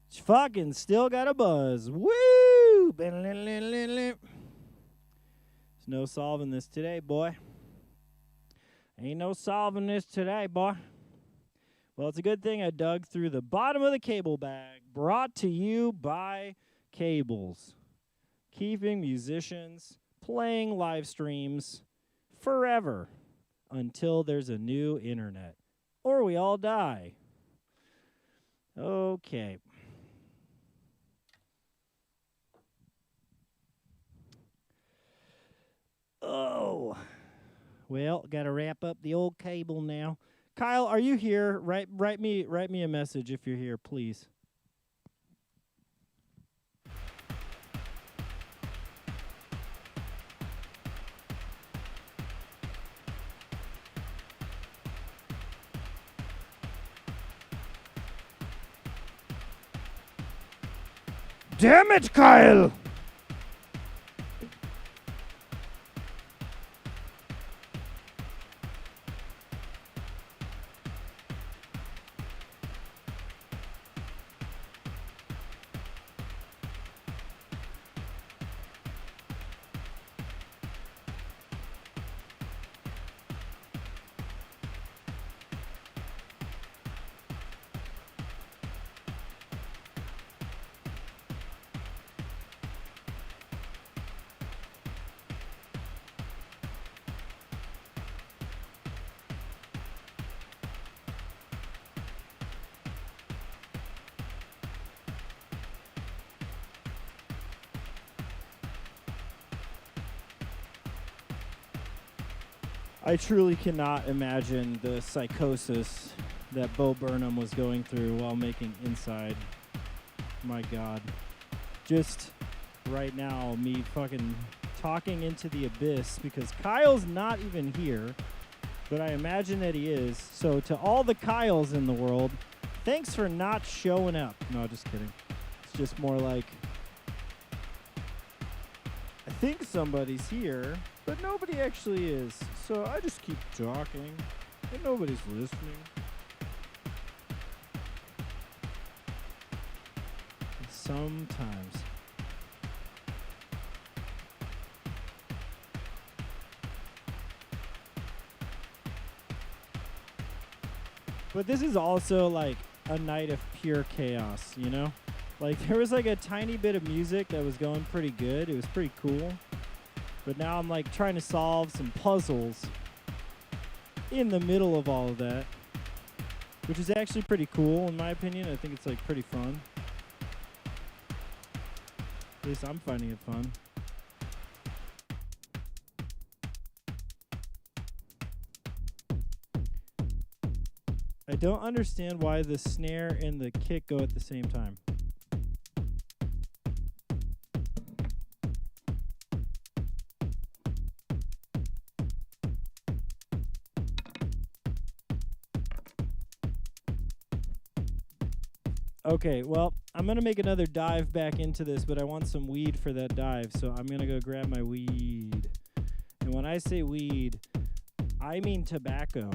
It's fucking still got a buzz. Woo! There's no solving this today, boy. Ain't no solving this today, boy. Well, it's a good thing I dug through the bottom of the cable bag, brought to you by Cables. Keeping musicians playing live streams forever until there's a new internet. Or we all die. Okay. Oh. Well, got to wrap up the old cable now. Kyle, are you here? Write me a message if you're here, please. Damn it, Kyle! I truly cannot imagine the psychosis that Bo Burnham was going through while making Inside. My God. Just right now, me fucking talking into the abyss because Kyle's not even here, but I imagine that he is. So to all the Kyles in the world, thanks for not showing up. No, just kidding. It's just more like, I think somebody's here, but nobody actually is. So I just keep talking, and nobody's listening. Sometimes. But this is also like a night of pure chaos, you know? Like there was like a tiny bit of music that was going pretty good. It was pretty cool. But now I'm like trying to solve some puzzles in the middle of all of that, which is actually pretty cool in my opinion. I think it's like pretty fun. At least I'm finding it fun. I don't understand why the snare and the kick go at the same time. Okay, well, I'm going to make another dive back into this, but I want some weed for that dive, so I'm going to go grab my weed. And when I say weed, I mean tobacco.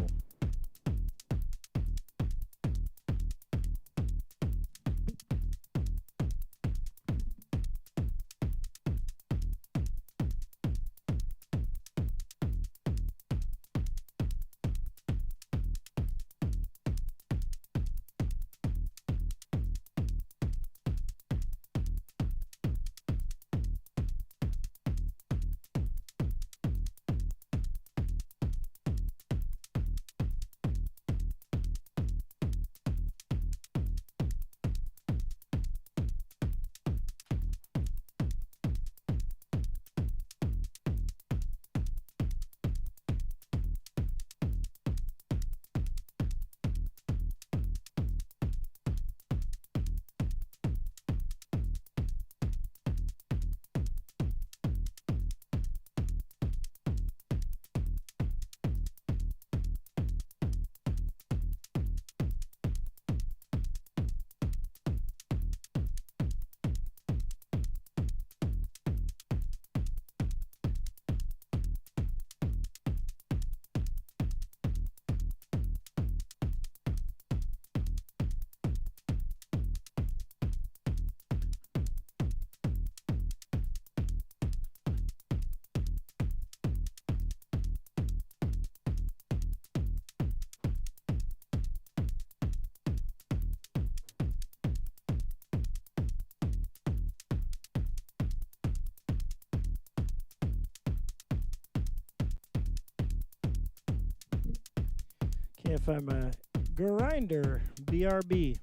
Can't find my grinder. BRB.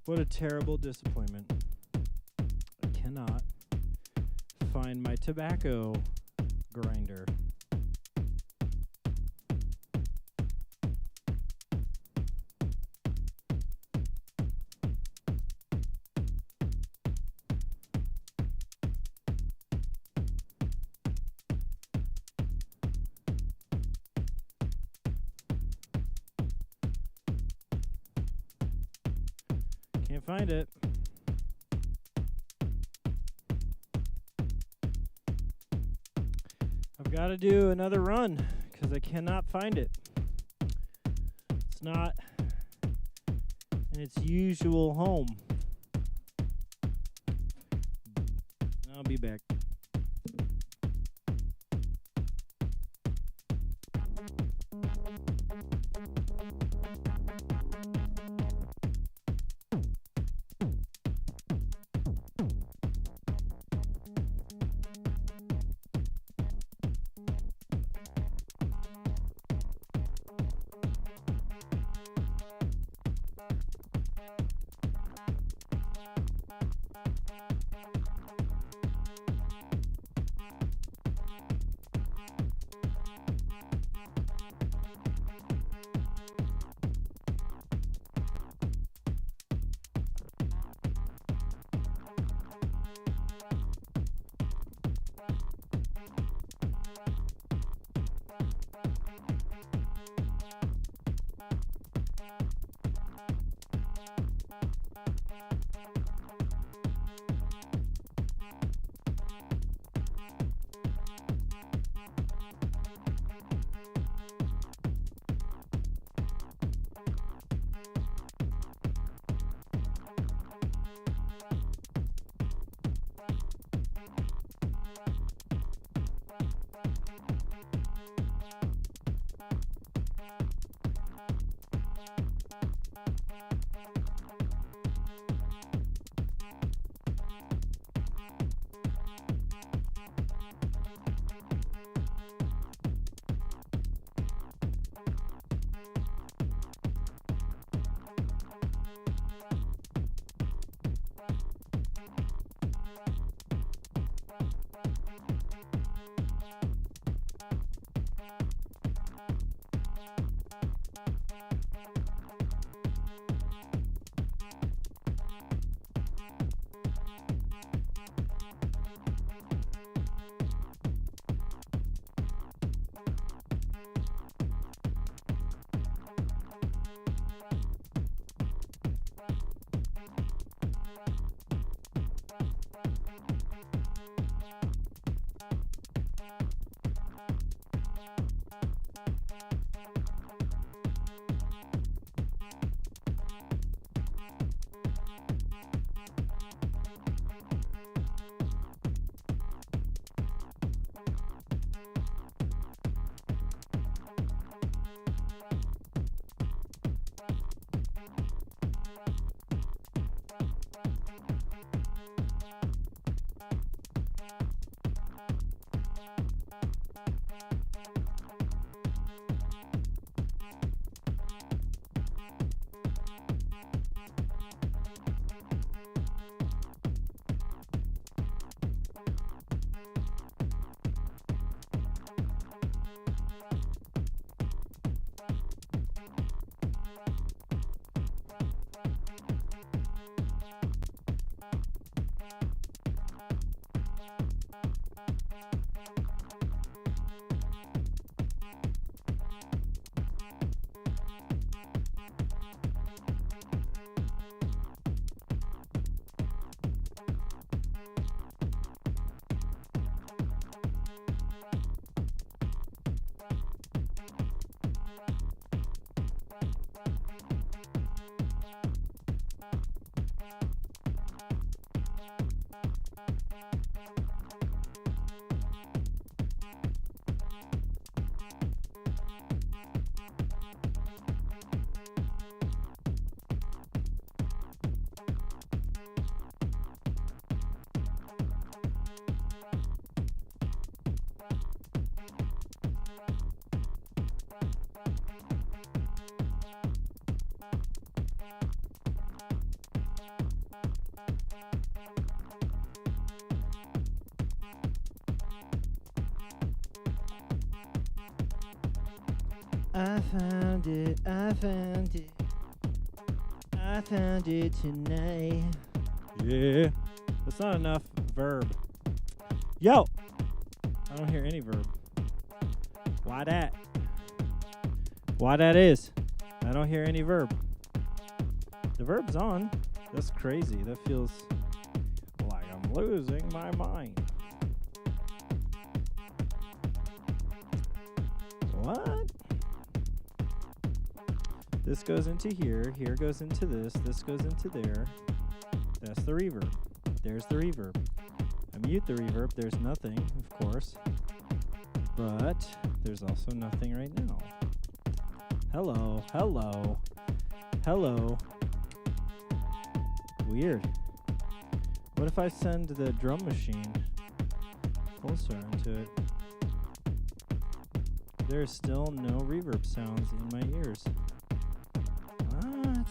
What a terrible disappointment. I cannot find my tobacco grinder. Can't find it. I've got to do another run because I cannot find it. It's not in its usual home. I'll be back. I found it. I found it. I found it tonight. Yeah. That's not enough verb. Yo! I don't hear any verb. Why that? Why that is? I don't hear any verb. The verb's on. That's crazy. That feels like I'm losing my mind. What? This goes into here. Here goes into this. This goes into there. That's the reverb. There's the reverb. I mute the reverb. There's nothing, of course. But there's also nothing right now. Hello. Hello. Hello. Weird. What if I send the drum machine closer into it? There's still no reverb sounds in my ears. What?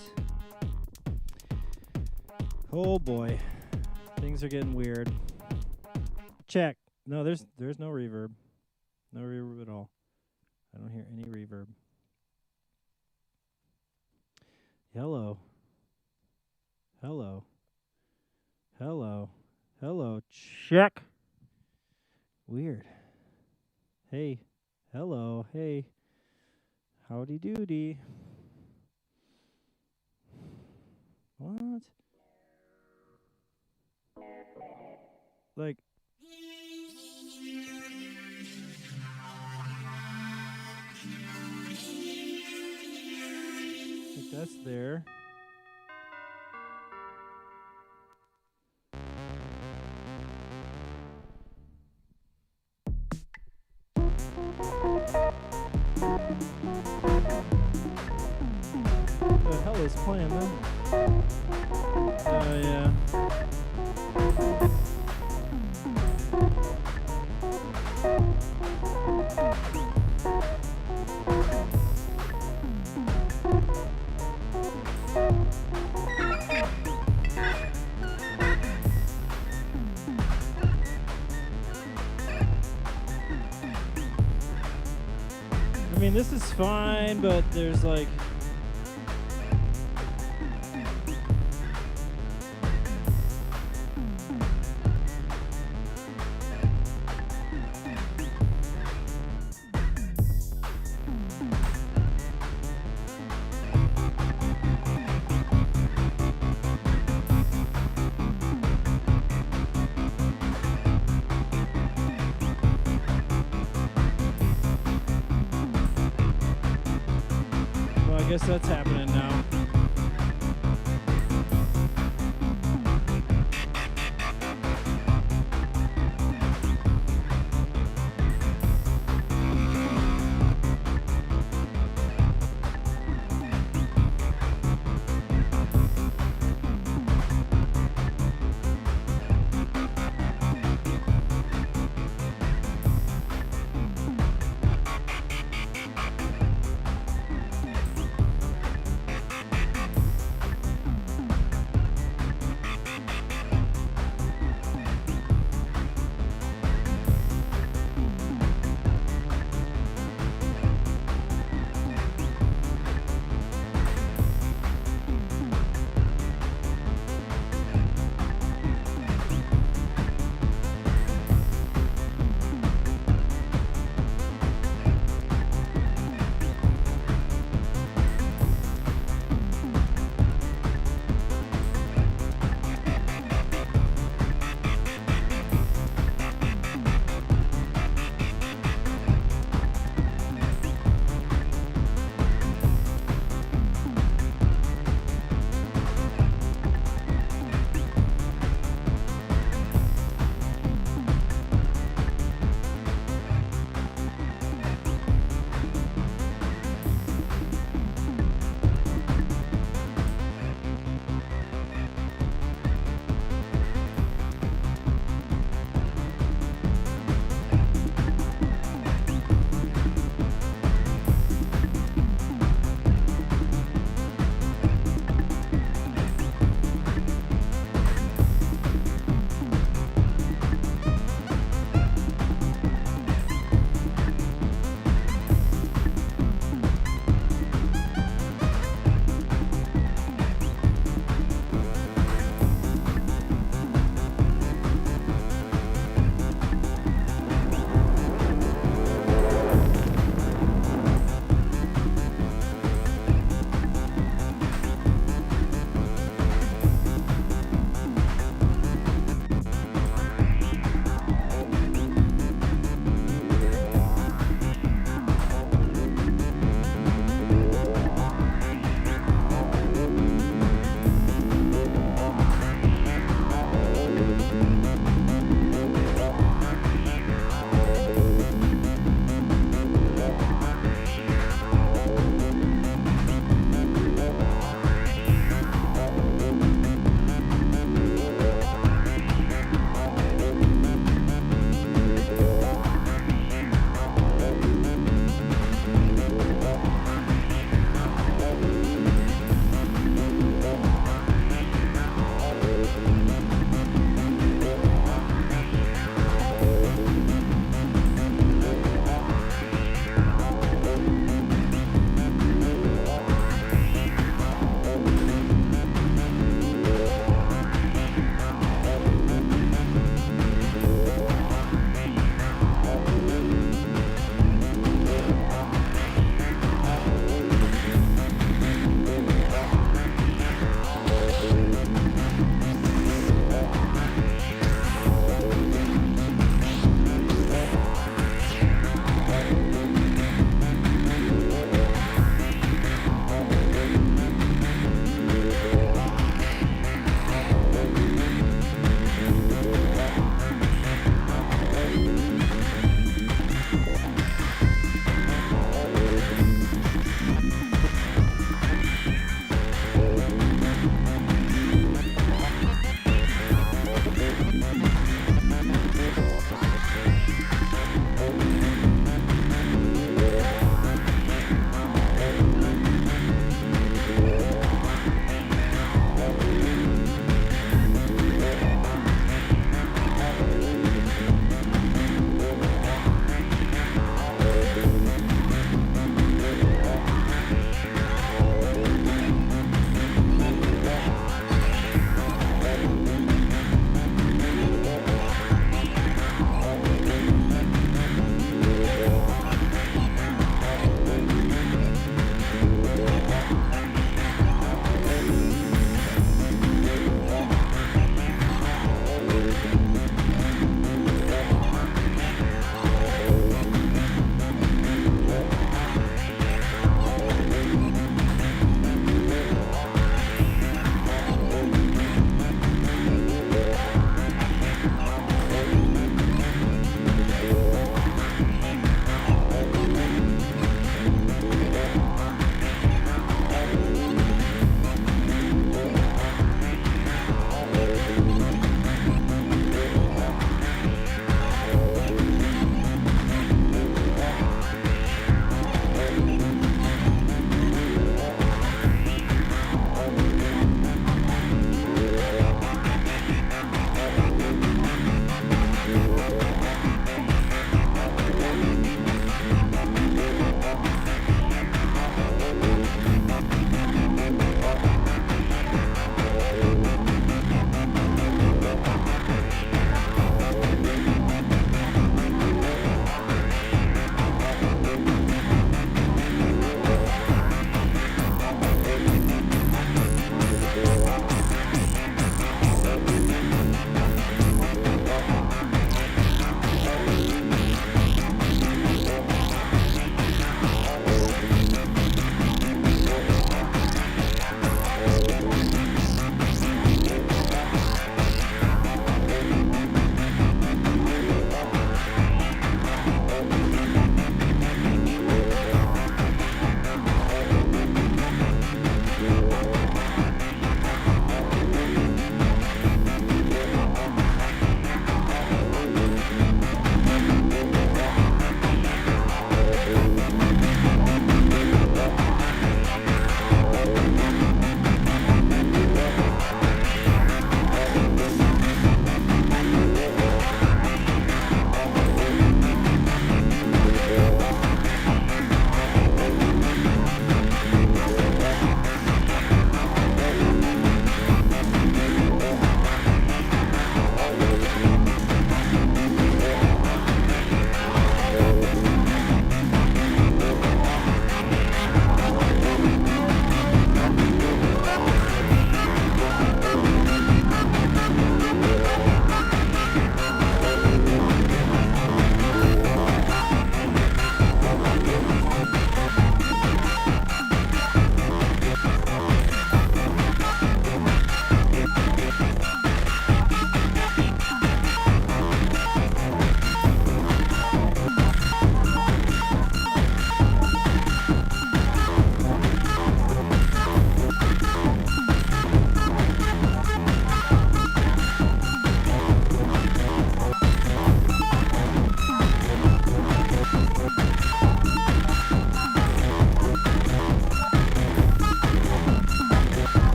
Oh boy. Things are getting weird. Check. No, there's no reverb. No reverb at all. I don't hear any reverb. Hello. Hello. Hello. Hello. Check. Weird. Hey. Hello. Hey. Howdy doody. What? Like. Like that's there. What the hell is playing then? Oh yeah. I mean, this is fine, but there's like. I guess that's happening now.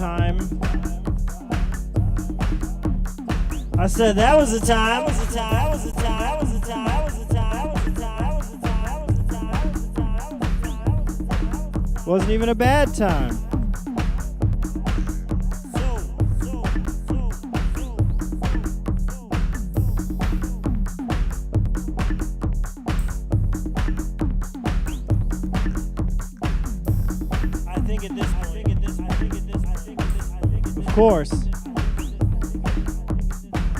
time. I said that was a time. Wasn't even a bad time. Of course.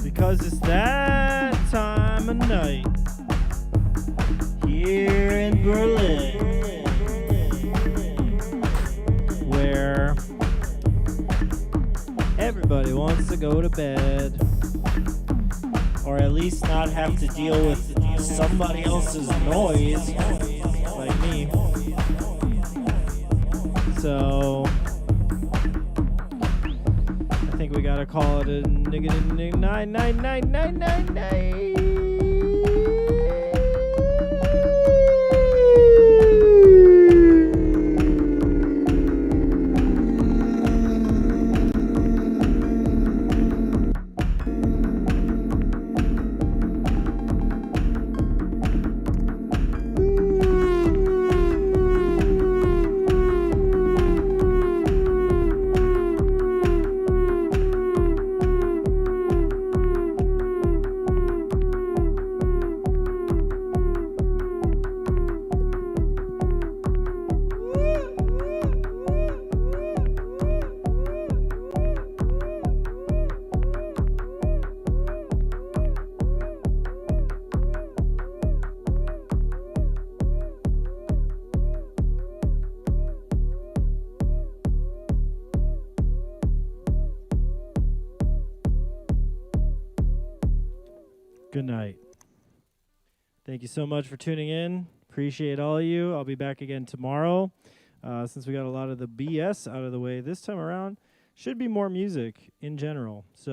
Because it's that time of night here in Berlin where everybody wants to go to bed, or at least not have to deal with somebody else's noise like me. So I think we gotta call it a nigga night. Good night. Thank you so much for tuning in. Appreciate all of you. I'll be back again tomorrow. Since we got a lot of the BS out of the way this time around, should be more music in general. So